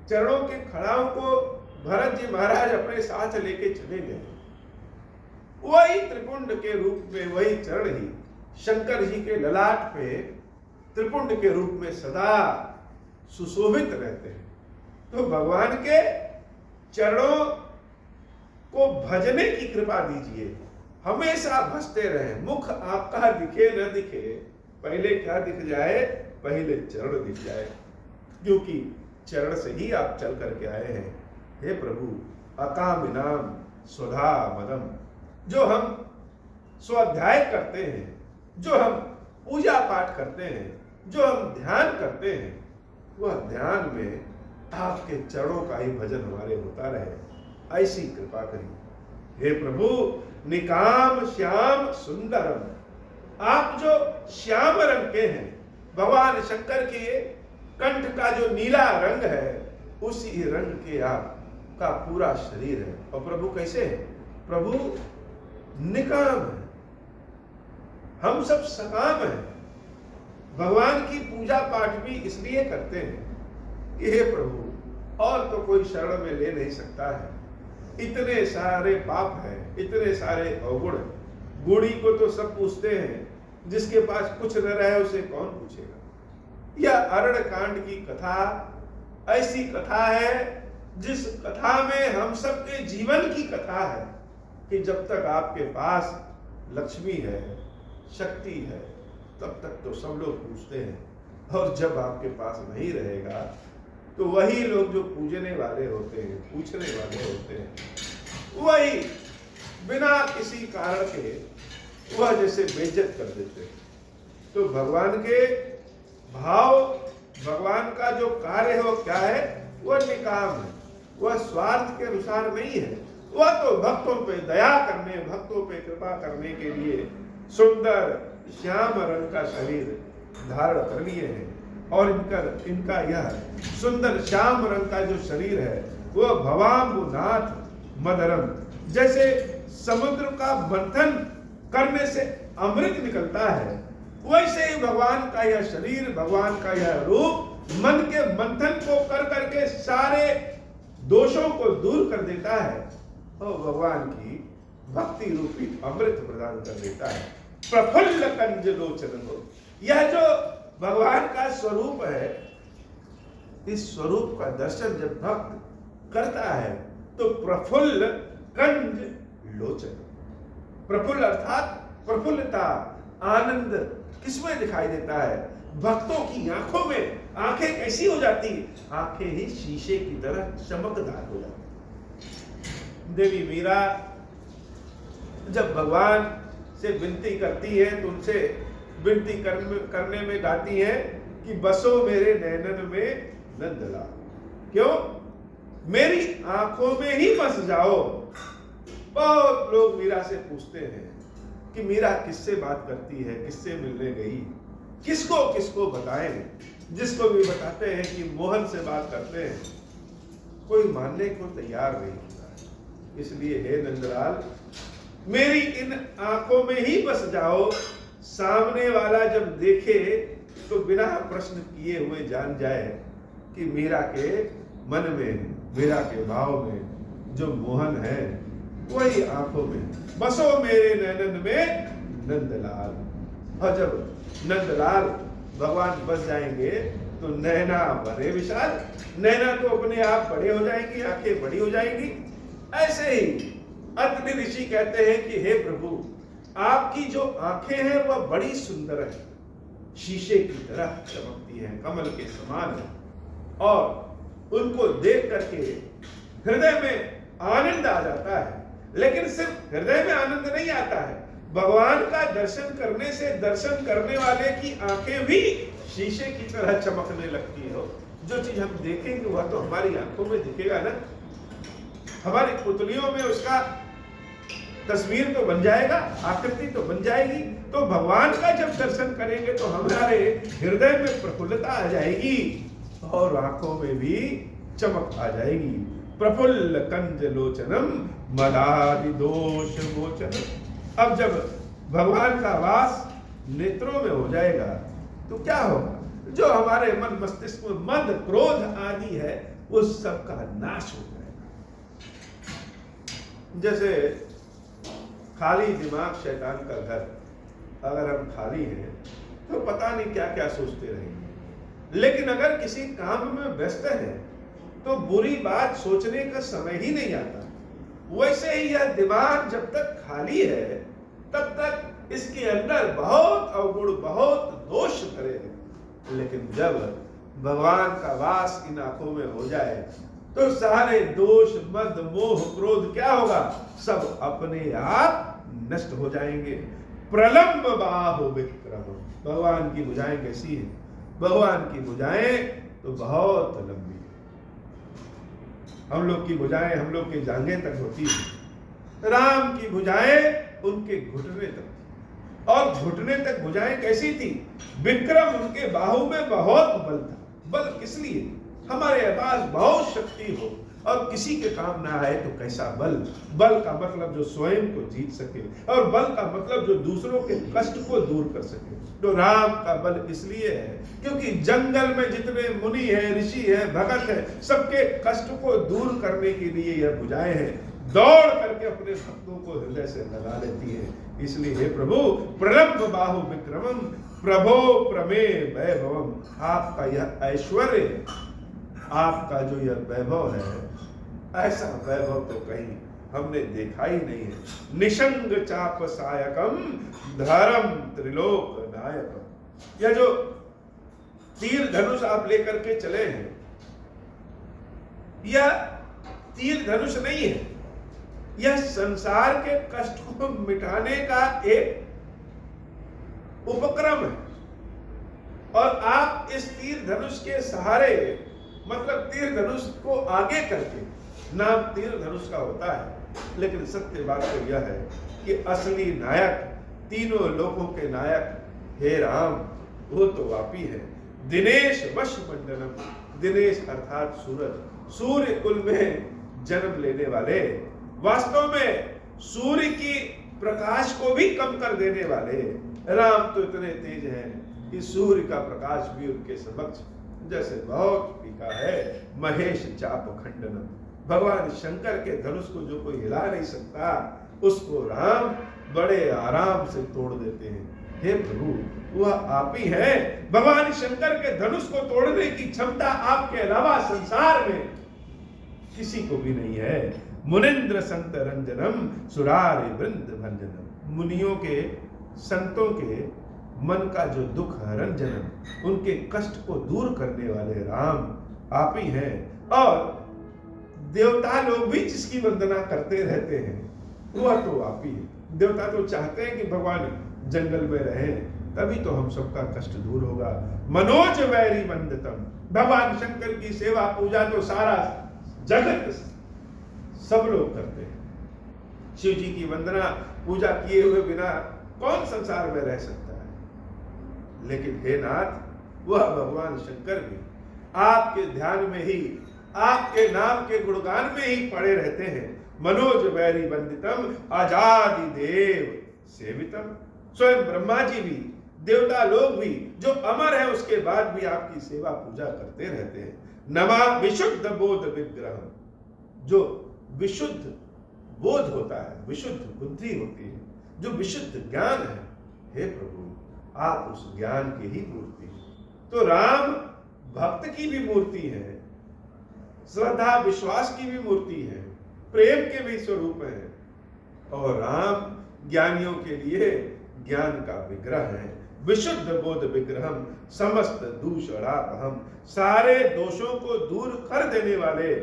चरणों के खड़ाओं को भरत जी महाराज अपने साथ लेके चले गए, वही त्रिपुंड के रूप में, वही चरण ही शंकर जी के ललाट पे त्रिपुंड के रूप में सदा सुशोभित रहते हैं। तो भगवान के चरणों को भजने की कृपा दीजिए, हमेशा भजते रहें। मुख आपका दिखे न दिखे, पहले क्या दिख जाए? पहले चरण दिख जाए, क्योंकि चरण से ही आप चल करके आए हैं। हे प्रभु अकामिनाम स्वधा मदम, जो हम स्वाध्याय करते हैं, जो हम पूजा पाठ करते हैं, जो हम ध्यान करते हैं, वह ध्यान में आपके चरणों का ही भजन हमारे होता रहे, ऐसी कृपा करिए। हे प्रभु निकाम श्याम सुंदरम, आप जो श्याम रंग के हैं, भगवान शंकर के कंठ का जो नीला रंग है, उसी रंग के आपका पूरा शरीर है। और प्रभु कैसे है? प्रभु निकाम है, हम सब सकाम हैं। भगवान की पूजा पाठ भी इसलिए करते हैं कि हे प्रभु, और तो कोई शरण में ले नहीं सकता है, इतने सारे पाप हैं, इतने सारे अवगुण। गुड़ी को तो सब पूछते हैं, जिसके पास कुछ न रहे उसे कौन पूछेगा। यह अरण्य कांड की कथा ऐसी कथा है जिस कथा में हम सबके जीवन की कथा है कि जब तक आपके पास लक्ष्मी है, शक्ति है, तब तक तो सब लोग पूछते हैं, और जब आपके पास नहीं रहेगा तो वही लोग जो पूजने वाले होते हैं, पूछने वाले होते हैं, वही बिना किसी कारण के वह जैसे बेइज्जत कर देते हैं। तो भगवान के भाव, भगवान का जो कार्य है वो क्या है? वह निकाम है, वह स्वार्थ के अनुसार नहीं है। वह तो भक्तों पे दया करने, भक्तों पे कृपा करने के लिए सुंदर श्याम रंग का शरीर धारण कर लिए हैं। और इनका यह सुंदर श्याम रंग का जो शरीर है वह भवाम्बुनाथ मदरम, जैसे समुद्र का मंथन करने से अमृत निकलता है, वैसे ही भगवान का यह शरीर, भगवान का यह रूप मन के मंथन को कर करके सारे दोषों को दूर कर देता है और भगवान की भक्ति रूपी अमृत प्रदान कर देता है। प्रफुल्ल कंज लोचन हो, यह जो भगवान का स्वरूप है, इस स्वरूप का दर्शन जब भक्त करता है तो प्रफुल्ल कंज लोचन, प्रफुल्ल अर्थात प्रफुल्लता, आनंद किसमें दिखाई देता है? भक्तों की आंखों में। आंखें कैसी हो जाती? आंखें ही शीशे की तरह चमकदार हो जाती। देवी मीरा जब भगवान से विनती करती हैं तो उनसे विनती करने में गाती हैं कि बसो मेरे नैनन में नंदलाल। क्यों? मेरी आंखों में ही बस जाओ। बहुत लोग मीरा से पूछते हैं कि मीरा किससे बात करती है, किससे मिलने गई, किसको किसको बताएं। जिसको भी बताते हैं कि मोहन से बात करते हैं, कोई मानने को तैयार नहीं होता। इसलिए हे नंदलाल, मेरी इन आंखों में ही बस जाओ। सामने वाला जब देखे तो बिना प्रश्न किए हुए जान जाए कि मीरा के मन में, मीरा के भाव में जो मोहन है वही आंखों में। बसो मेरे नैनन में नंदलाल। और जब नंदलाल भगवान बस जाएंगे तो नैना बड़े विशाल, नैना तो अपने आप बड़े हो जाएंगी, आंखें बड़ी हो जाएंगी। ऐसे ही अत्रि ऋषि कहते हैं कि हे प्रभु, आपकी जो आंखें हैं वह बड़ी सुंदर है, शीशे की तरह चमकती है, कमल के समान है, और उनको देख करके हृदय में आनंद आ जाता है। लेकिन सिर्फ हृदय में आनंद नहीं आता है, भगवान का दर्शन करने से दर्शन करने वाले की आंखें भी शीशे की तरह चमकने लगती है। जो चीज हम देखेंगे वह तो हमारी आंखों में दिखेगा ना, हमारी पुतलियों में उसका तस्वीर तो बन जाएगा, आकृति तो बन जाएगी। तो भगवान का जब दर्शन करेंगे तो हमारे हृदय में प्रफुल्लता आ जाएगी और आंखों में भी चमक आ जाएगी। प्रफुल्ल कंज लोचनम मदादि दोष मोचनम। अब जब भगवान का वास नेत्रों में हो जाएगा तो क्या होगा? जो हमारे मन मस्तिष्क में मद क्रोध आदि है वो सबका नाश हो जाएगा। जैसे खाली दिमाग शैतान का घर, अगर हम खाली हैं तो पता नहीं क्या क्या सोचते रहेंगे, लेकिन अगर किसी काम में व्यस्त है तो बुरी बात सोचने का समय ही नहीं आता। वैसे ही यह दिमाग जब तक खाली है तब तक इसके अंदर बहुत अवगुण, बहुत दोष भरे हैं। लेकिन जब भगवान का वास इन आंखों में हो जाए तो सारे दोष, मद, मोह, क्रोध क्या होगा? सब अपने आप नष्ट हो जाएंगे। प्रलंब बाहु विक्रम। भगवान की भुजाएं कैसी है? भगवान की भुजाएं तो बहुत लंबी है। हम लोग की भुजाएं हम लोग के जांघे तक होती है, राम की भुजाएं उनके घुटने तक। और घुटने तक भुजाएं कैसी थी? विक्रम, उनके बाहु में बहुत बल था। बल किस लिए? हमारे पास बहुत शक्ति हो और किसी के काम ना आए तो कैसा बल? बल का मतलब जो स्वयं को जीत सके, और बल का मतलब जो दूसरों के कष्ट को दूर कर सके। तो राम का बल इसलिए है क्योंकि जंगल में जितने मुनि है, ऋषि है, भगत है, सबके कष्ट को दूर करने के लिए यह भुजाएं हैं। दौड़ करके अपने भक्तों को हृदय से लगा लेती है। इसलिए हे प्रभु, प्रलंब बाहु विक्रमम प्रभो प्रमे वैभवम। आपका यह ऐश्वर्य, आपका जो यह वैभव है, ऐसा वैभव तो कहीं हमने देखा ही नहीं है। निशंग चाप सायकम धर्म त्रिलोक नायकम। यह जो तीर धनुष आप लेकर के चले हैं, यह तीर धनुष नहीं है, यह संसार के कष्ट को मिटाने का एक उपक्रम है। और आप इस तीर धनुष के सहारे, मतलब तीर धनुष को आगे करके, नाम तीर धनुष का होता है, लेकिन सत्य बात तो यह है कि असली नायक, तीनों लोकों के नायक हे राम, वो तो आप ही है। दिनेश वश मंडलम। दिनेश अर्थात सूरज, सूर्य कुल में जन्म लेने वाले, वास्तव में सूर्य की प्रकाश को भी कम कर देने वाले राम तो इतने तेज हैं कि सूर्य का प्रकाश भी उनके समक्ष जैसे बहुत फीका है। महेश चाप खंडनम। भगवान शंकर के धनुष को जो कोई हिला नहीं सकता, उसको राम बड़े आराम से तोड़ देते हैं। हे प्रभु, वह आप ही है। भगवान शंकर के धनुष को तोड़ने की क्षमता आपके अलावा संसार में किसी को भी नहीं है। मुनिंद्र संत रंजनम सुरारि वृंद भंजनम। मुनियों के, संतों के मन का जो दुख रंजनम, उनके कष्ट को दूर करने वाले राम आप ही हैं। और देवता लोग भी जिसकी वंदना करते रहते हैं, वह तो आप ही है। देवता तो चाहते हैं कि भगवान जंगल में रहें, तभी तो हम सबका कष्ट दूर होगा। मनोज वैरी वंदितम, भगवान शंकर की सेवा पूजा तो सारा जगत सब लोग करते हैं। शिव जी की वंदना पूजा किए हुए बिना कौन संसार में रह सकता है? लेकिन हे नाथ, वह भगवान शंकर भी आपके ध्यान में ही, आपके नाम के गुणगान में ही पड़े रहते हैं। मनोज वैरी वंदितम आजादि देव सेवितम, स्वयं ब्रह्मा जी भी, देवता लोग भी जो अमर है उसके बाद भी आपकी सेवा पूजा करते रहते हैं। नमा विशुद्ध बोध विग्रह, जो विशुद्ध बोध होता है, विशुद्ध बुद्धि होती है, जो विशुद्ध ज्ञान है, हे प्रभु आप उस ज्ञान की ही मूर्ति हैं। तो राम भक्त की भी मूर्ति है, श्रद्धा विश्वास की भी मूर्ति है, प्रेम के भी स्वरूप है, और राम ज्ञानियों के लिए ज्ञान का विग्रह है। विशुद्ध बोध विग्रहम समस्त दूषणापहम, सारे दोषों को दूर कर देने वाले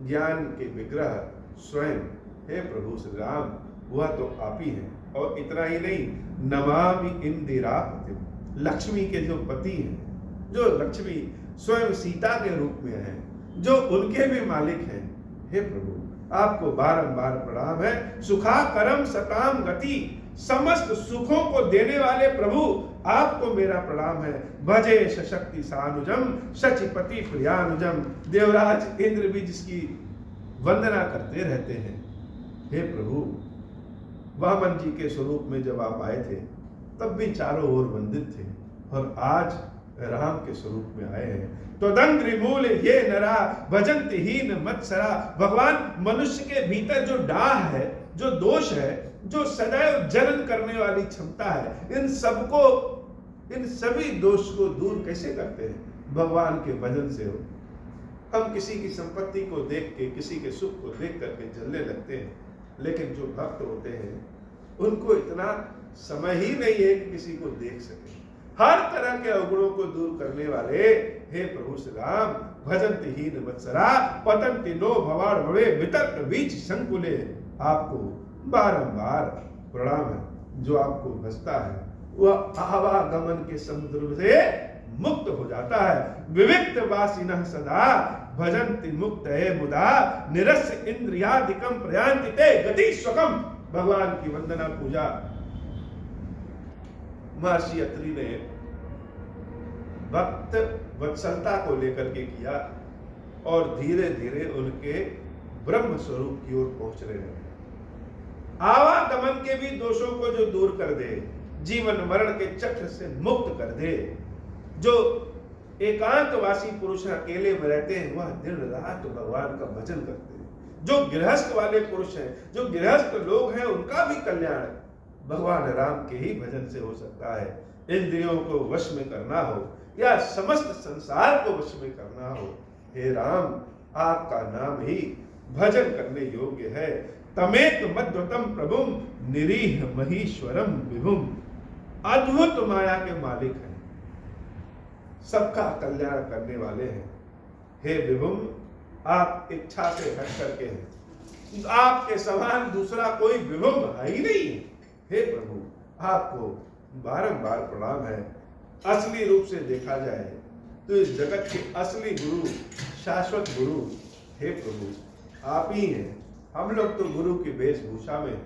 ज्ञान के विग्रह स्वयं हे प्रभु श्री राम, वह तो आप ही हैं। और इतना ही नहीं, नमामि इंदिरापतिम, लक्ष्मी के जो पति हैं, जो लक्ष्मी स्वयं सीता के रूप में हैं, जो उनके भी मालिक हैं, हे प्रभु आपको बारंबार प्रणाम है। सुखा करम सताम गति, समस्त सुखों को देने वाले प्रभु आपको मेरा प्रणाम है। भजे सशक्ति सानुजम शचिपति प्रियानुजम, देवराज इंद्र भी जिसकी वंदना करते रहते हैं। हे प्रभु, वामन जी के स्वरूप में जब आप आए थे तब भी चारों ओर वंदित थे, और आज राम के स्वरूप में आए हैं। तो दंग्रि मूल ये नरा भजंत हीन मत्सरा, भगवान मनुष्य के भीतर जो डाह है, जो दोष है, जो सदैव जलन करने वाली क्षमता है, इन सबको, इन सभी दोष को दूर कैसे करते हैं? भगवान के भजन से हो। हम किसी की संपत्ति को देख के, किसी के सुख को देख करके जलने लगते हैं, लेकिन जो भक्त होते हैं उनको इतना समय ही नहीं है कि किसी को देख सके। हर तरह के अवगुणों को दूर करने वाले हे प्रभु श्री राम, भजंत हीन वत्सरा पतंति नो भवाड़ भवे वितर्क बीच संकुले, आपको बारंबार प्रणाम है। जो आपको भजता है वह आवागमन के समुद्र से मुक्त हो जाता है। विविक्त वासिनः सदा भजन्ति मुक्त मुदा, निरस्य इंद्रियादिकम प्रयांति ते गति स्वकम। भगवान की वंदना पूजा महर्षि अत्रि ने भक्त वत्सलता को लेकर के किया, और धीरे धीरे उनके ब्रह्म स्वरूप की ओर पहुंचने लगे। आवागमन के भी दोषों को जो दूर कर दे, जीवन मरण के चक्र से मुक्त कर दे, जो एकांतवासी पुरुष अकेले में रहते हैं वह दिन रात भगवान का भजन करते हैं। जो गृहस्थ वाले पुरुष हैं, जो गृहस्थ लोग हैं, उनका भी कल्याण भगवान राम के ही भजन से हो सकता है। इंद्रियों को वश में करना हो या समस्त संसार को वश में करना हो, हे राम आपका नाम ही भजन करने योग्य है। तमेक मध्वतम प्रभुम निरीह महीश्वरम विभुम, अद्भुत माया के मालिक हैं, सबका कल्याण करने वाले हैं। हे विभुम, आप इच्छा से हट करके हैं, आपके समान दूसरा कोई विभुम है ही नहीं। हे प्रभु, आपको बारंबार प्रणाम है। असली रूप से देखा जाए तो इस जगत के असली गुरु, शाश्वत गुरु हे प्रभु आप ही हैं। हम लोग तो गुरु की वेशभूषा में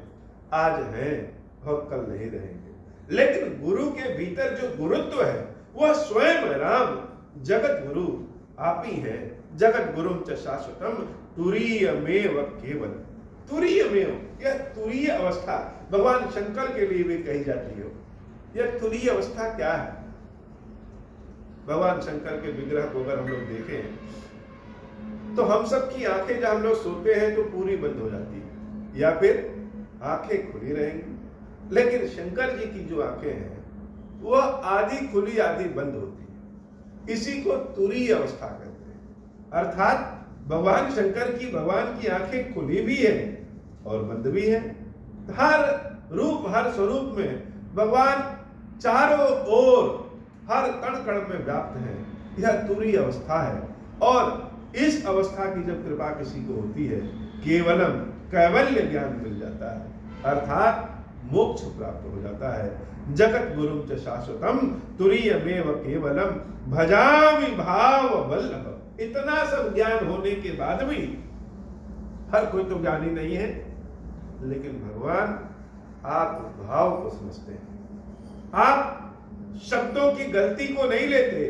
आज हैं और कल नहीं रहेंगे, लेकिन गुरु के भीतर जो गुरुत्व है वह स्वयं राम जगत गुरु आप ही हैं। जगत गुरुम च शाश्वतम तुरीयमेव केवल, तुरीयमेव, यह तुरीय अवस्था भगवान शंकर के लिए भी कही जाती है। यह तुरीय अवस्था क्या है? भगवान शंकर के विग्रह को अगर हम लोग देखें तो हम सब की आंखें जब हम लोग सोते हैं तो पूरी बंद हो जाती है या फिर आंखें खुली रहेंगी, लेकिन शंकर जी की जो आंखें हैं वह आधी खुली आधी बंद होती है। इसी को तुरीय अवस्था कहते हैं। अर्थात भगवान शंकर की, भगवान की आंखें खुली भी है और बंद भी है। हर रूप, हर स्वरूप में भगवान चारों ओर हर कण कण में व्याप्त है। यह तुरीय अवस्था है, और इस अवस्था की जब कृपा किसी को होती है, केवलम कैवल्य ज्ञान मिल जाता है। अर्थात मोक्ष प्राप्त हो जाता है। जगत गुरुम च शाश्वतम तुरीयमेव केवलम भजामि भाव वल्लभ। इतना सब ज्ञान होने के बाद भी हर कोई तो ज्ञानी नहीं है, लेकिन भगवान आप भाव को समझते हैं। आप शब्दों की गलती को नहीं लेते,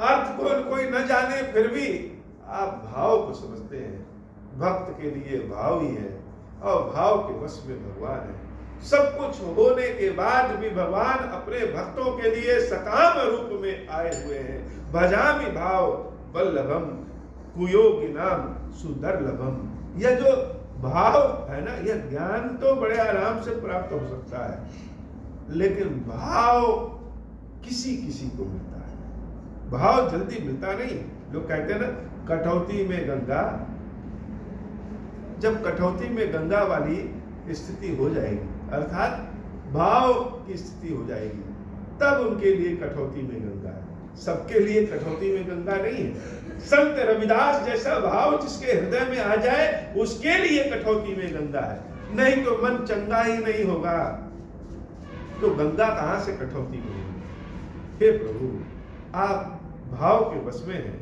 अर्थ को कोई न जाने फिर भी आप भाव को समझते हैं। भक्त के लिए भाव ही है और भाव के वश में भगवान है। सब कुछ होने के बाद भी भगवान अपने भक्तों के लिए सकाम रूप में आए हुए हैं। भजामि भाव वल्लभम कुयोगिनाम सुदर्लभम। यह जो भाव है ना, यह ज्ञान तो बड़े आराम से प्राप्त हो सकता है, लेकिन भाव किसी किसी को मिलता है। भाव जल्दी मिलता नहीं। लोग कहते हैं ना, कटौती में गंगा। जब कटौती में गंगा वाली स्थिति हो जाएगी, अर्थात भाव की स्थिति हो जाएगी, तब उनके लिए कटौती में गंगा है। सबके लिए कटौती में गंगा नहीं है। संत रविदास जैसा भाव जिसके हृदय में आ जाए, उसके लिए कटौती में गंगा है। नहीं तो मन चंगा ही नहीं होगा, तो गंगा कहां से कटौती में होगी। हे प्रभु, आप भाव के वश में हैं।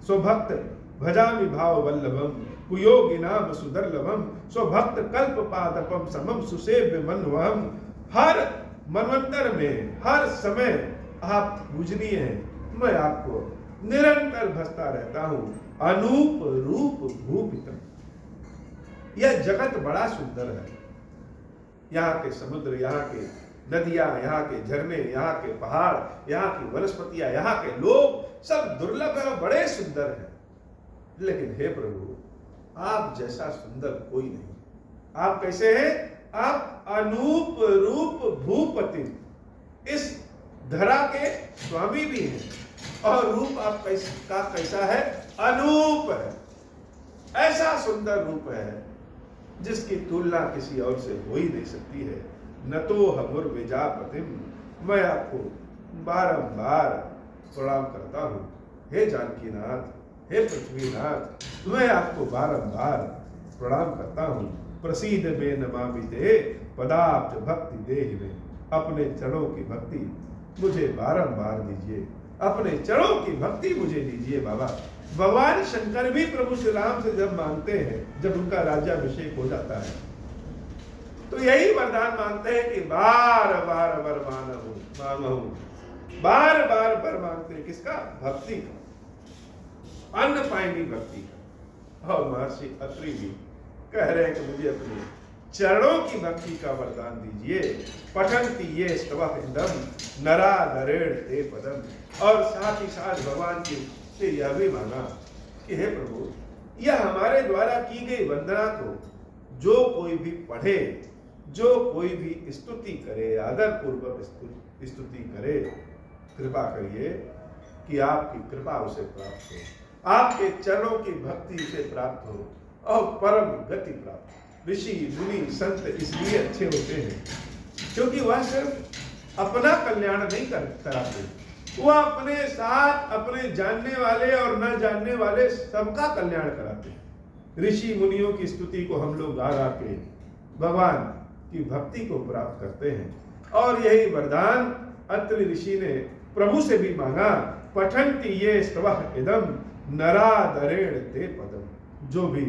स्वभक्त भजामि भाव वल्लभम कुयोगिनाम सुदर्लभम स्वभक्त कल्प पादपम समम सुसेव्य मनवहम। हर मनवंतर में, हर समय आप पूजनीय हैं। मैं आपको निरंतर भजता रहता हूं। अनूप रूप भूपितम। यह जगत बड़ा सुंदर है। यहाँ के समुद्र, यहाँ के नदियां, यहाँ के झरने, यहाँ के पहाड़, यहाँ की वनस्पतियां, यहाँ के लोग सब दुर्लभ है और बड़े सुंदर हैं। लेकिन हे प्रभु, आप जैसा सुंदर कोई नहीं। आप कैसे हैं? आप अनूप रूप भूपति, इस धरा के स्वामी भी हैं, और रूप आप कैसा है? अनूप है। ऐसा सुंदर रूप है जिसकी तुलना किसी और से हो ही नहीं सकती है। न तो हमर विजापतिम। मैं आपको बारंबार प्रणाम करता हूँ। हे जानकीनाथ, हे पृथ्वीनाथ, मैं आपको बारंबार प्रणाम करता हूँ। प्रसीद में नमामि ते पदाब्ज भक्ति देहि में। अपने चरणों की भक्ति मुझे बारंबार दीजिए। अपने चरणों की भक्ति मुझे दीजिए बाबा। भगवान शंकर भी प्रभु श्री राम से जब मांगते हैं, जब उनका राज्याभिषेक हो जाता है, तो यही वरदान मांगते हैं कि बार बार वर मांगो। बार बार वर मांगते हैं किसका? भक्ति का। अन्न पाएंगी भक्ति का। और महर्षि अत्रि भी कह रहे हैं कि मुझे अपने चरणों की भक्ति का वरदान दीजिए। पठन्ति ये स्तवः इंदम नरा नरेण ते पदम। और साथ ही साथ भगवान की से यह भी मांगा कि हे प्रभु, यह हमारे द्वारा की गई वंदना को जो कोई भी पढ़े, जो कोई भी स्तुति करे, आदर पूर्वक स्तुति करे, कृपा करिए कि आपकी कृपा उसे प्राप्त हो, आपके चरणों की भक्ति उसे प्राप्त हो और परम गति प्राप्त हो। ऋषि मुनि संत इसलिए अच्छे होते हैं क्योंकि वह सिर्फ अपना कल्याण नहीं कराते, वह अपने साथ अपने जानने वाले और न जानने वाले सबका कल्याण कराते हैं। ऋषि मुनियों की स्तुति को हम लोग गा गा के भगवान की भक्ति को प्राप्त करते हैं। और यही वरदान अत्रि ऋषि ने प्रभु से भी मांगा। पठन्ति ये स्तवः इदम नरादरेण ते पदम। जो भी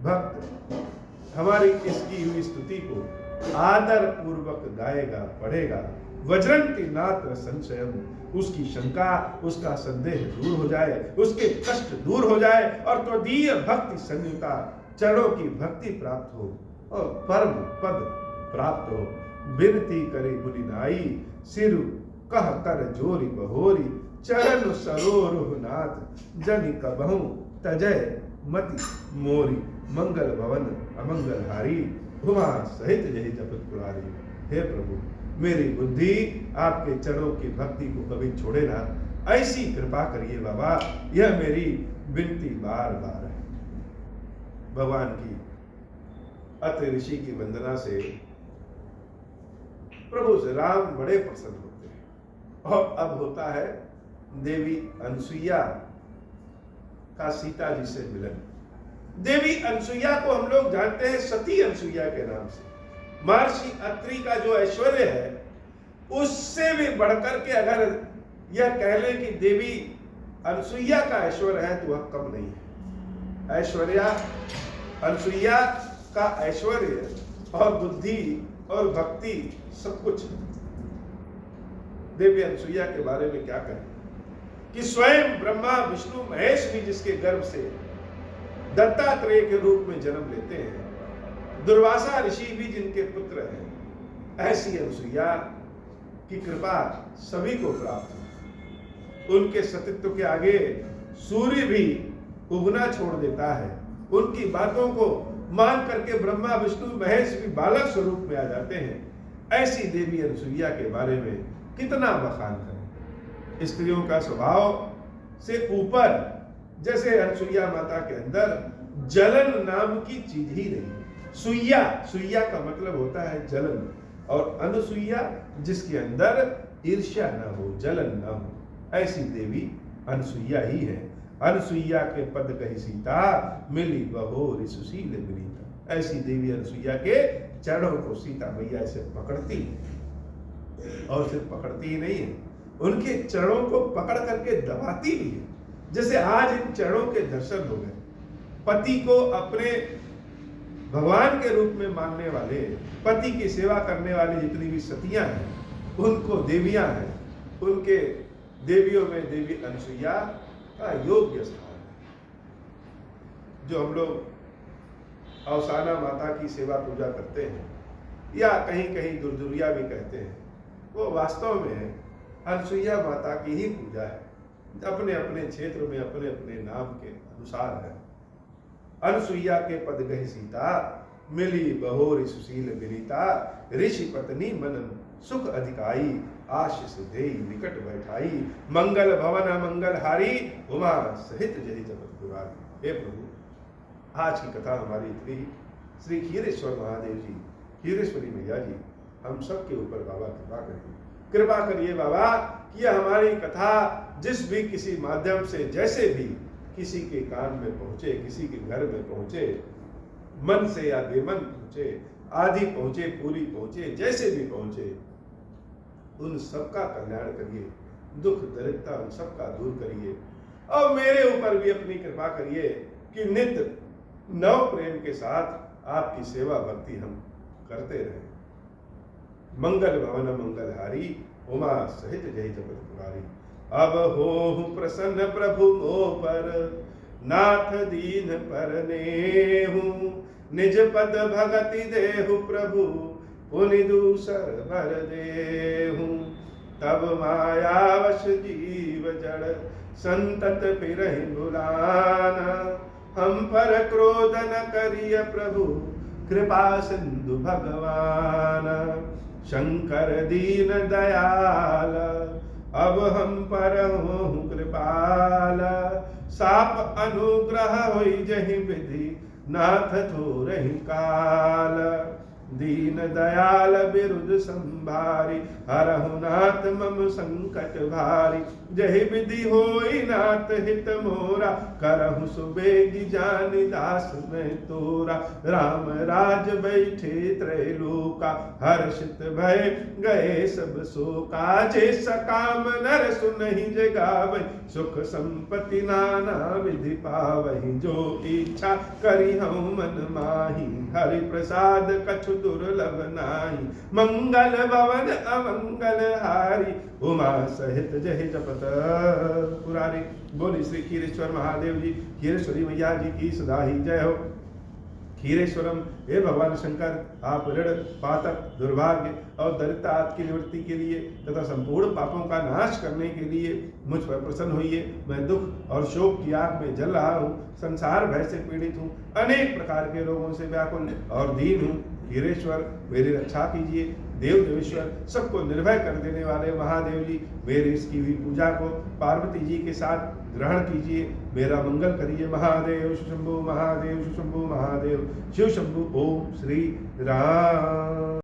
भक्त हमारी इसकी हुई स्तुति को आदर पूर्वक गाएगा, पढ़ेगा, वज्रंति नात्र संशयम, उसकी शंका, उसका संदेह दूर हो जाए, उसके कष्ट दूर हो जाए और त्वदीय भक्ति संयुता, चरणों की भक्ति प्राप्त हो और परम पद प्राप्त हो। बिनती करे मुनि नाई, सिर कह कर जोरी बहोरी, चरण सरोरुह नाथ, जन कबहु तजय मति मोरी, मंगल भवन अमंगल हारी, हुआ सहित जहि जपत पुरारी। हे प्रभु, मेरी बुद्धि आपके चरणों की भक्ति को कभी छोड़े ना, ऐसी कृपा करिए बाबा। यह मेरी विनती बार बार है। भगवान की अत्रि ऋषि की वंदना से प्रभु श्री राम बड़े प्रसन्न होते हैं। और अब होता है देवी अनसुईया का सीता जी से मिलन। देवी अनसुईया को हम लोग जानते हैं सती अनसुईया के नाम से। महर्षि अत्रि का जो ऐश्वर्य है उससे भी बढ़कर के अगर यह कह ले कि देवी अनसुईया का ऐश्वर्य है तो वह कम नहीं है। ऐश्वर्या अनसुईया का ऐश्वर्य और बुद्धि और भक्ति सब कुछ है। देवी अनसुईया के बारे में क्या कहें कि स्वयं ब्रह्मा विष्णु महेश भी जिसके गर्भ से दत्तात्रेय के रूप में जन्म लेते हैं, दुर्वासा ऋषि भी जिनके पुत्र हैं, ऐसी अनसुईया की कृपा सभी को प्राप्त है। उनके सतीत्व के आगे सूर्य भी उगना छोड़ देता है। उनकी बातों को मान करके ब्रह्मा विष्णु महेश भी बालक स्वरूप में आ जाते हैं। ऐसी देवी अनसुईया के बारे में कितना बखान करें। स्त्रियों का स्वभाव से ऊपर जैसे अनसुईया माता के अंदर जलन नाम की चीज ही नहीं। सुईया, सुईया का मतलब होता है जलन, और अनुसुईया जिसके अंदर ईर्ष्या न हो, जलन न हो, ऐसी देवी अनसुईया ही है। अनसुईया के पद कही सीता, मिली बहोर सुशील विनीता। ऐसी देवी अनसुईया के चरणों को सीता मैया से पकड़ती है, और सिर्फ पकड़ती ही नहीं है, उनके चरणों को पकड़ करके दबाती भी है। जैसे आज इन चरणों के दर्शन हो गए। पति को अपने भगवान के रूप में मानने वाले, पति की सेवा करने वाली जितनी भी सतियां हैं उनको देवियां हैं, उनके देवियों में देवी अनसुईया का योग्य स्थान है। जो हम लोग अवसाना माता की सेवा पूजा करते हैं या कहीं कहीं दुर्दुरिया भी कहते हैं, वो वास्तव में अनसुईया माता की ही पूजा है। अपने अपने क्षेत्र में अपने अपने नाम के अनुसार है। अनसुईया के पद गहि सीता, मिली बहोर सुशील विनीता। ऋषि पत्नी मन सुख अधिकाई, आशीष देई निकट बैठाई। मंगल भवन मंगल हारी, उमा सहित जहि जपत पुरारी। हे प्रभु, आज की कथा हमारी इतनी। श्री खीरेश्वर महादेव जी, खीरेश्वरी मैया जी, हम सब के ऊपर बाबा कृपा करिए। कृपा करिए बाबा कि हमारी कथा जिस भी किसी माध्यम से जैसे भी किसी के कान में पहुंचे, किसी के घर में पहुंचे, मन से या बेमन पहुंचे, आधी पहुंचे, पूरी पहुंचे, जैसे भी पहुंचे, उन सबका कल्याण करिए, दुख दरिद्रता उन सबका दूर करिए, और मेरे ऊपर भी अपनी कृपा करिए कि नित्य नव प्रेम के साथ आपकी सेवा भक्ति हम करते रहें। मंगल भवन मंगलहारी, उमा सहित जय जगत पुरारी। अब हो प्रसन्न प्रभु मो पर, नाथ दीन पर नेहु। निज पद भगति देहु प्रभु, पुनि दूसर बर देहु। तब मायावश जीव जड़, संतत फिरहि भुलाना। हम पर क्रोध न करिय प्रभु, कृपा सिंधु भगवान। शंकर दीन दयाल, अब हम पर हों कृपाल। साप अनुग्रह होई जहि विधि, नाथ थोरहि काल। दीन दयाल बिरुद संभारी, हरहु नाथ मम संकट भारी। जहि विधि होई नाथ हित मोरा, करहु सुबेगी जानि दास मैं तोरा। राम राज बैठे त्रैलोका, हर्षित भय गए सब शोका। जे सकाम नर सुनहि जगावै, सुख संपत्ति नाना विधि पावहि। जो इच्छा करी हूँ मन माही, हरि प्रसाद कछु दुर्लभ नाही। मंगल भवन अमंगल हारी, उमा सहित जय जपत पुरारी। बोली श्री खीरेश्वर महादेव जी, खीरेश्वरी मैया जी की सदा ही जय हो। खीरेश्वरम, हे भगवान शंकर, आप ऋण पातक दुर्भाग्य और दरिद्रता की निवृत्ति के लिए तथा संपूर्ण पापों का नाश करने के लिए मुझ पर प्रसन्न होइए। मैं दुख और शोक की आग में जल रहा हूँ, संसार भय से पीड़ित हूँ, अनेक प्रकार के रोगों से व्याकुल और दीन हूँ। खीरेश्वर, मेरी रक्षा कीजिए। देव देवेश्वर, सबको निर्भय कर देने वाले महादेव जी, मेरी इसकी हुई पूजा को पार्वती जी के साथ ग्रहण कीजिए, मेरा मंगल करिए। महादेव शंभु महादेव शंभु महादेव शिव शंभु। ओम श्री राम।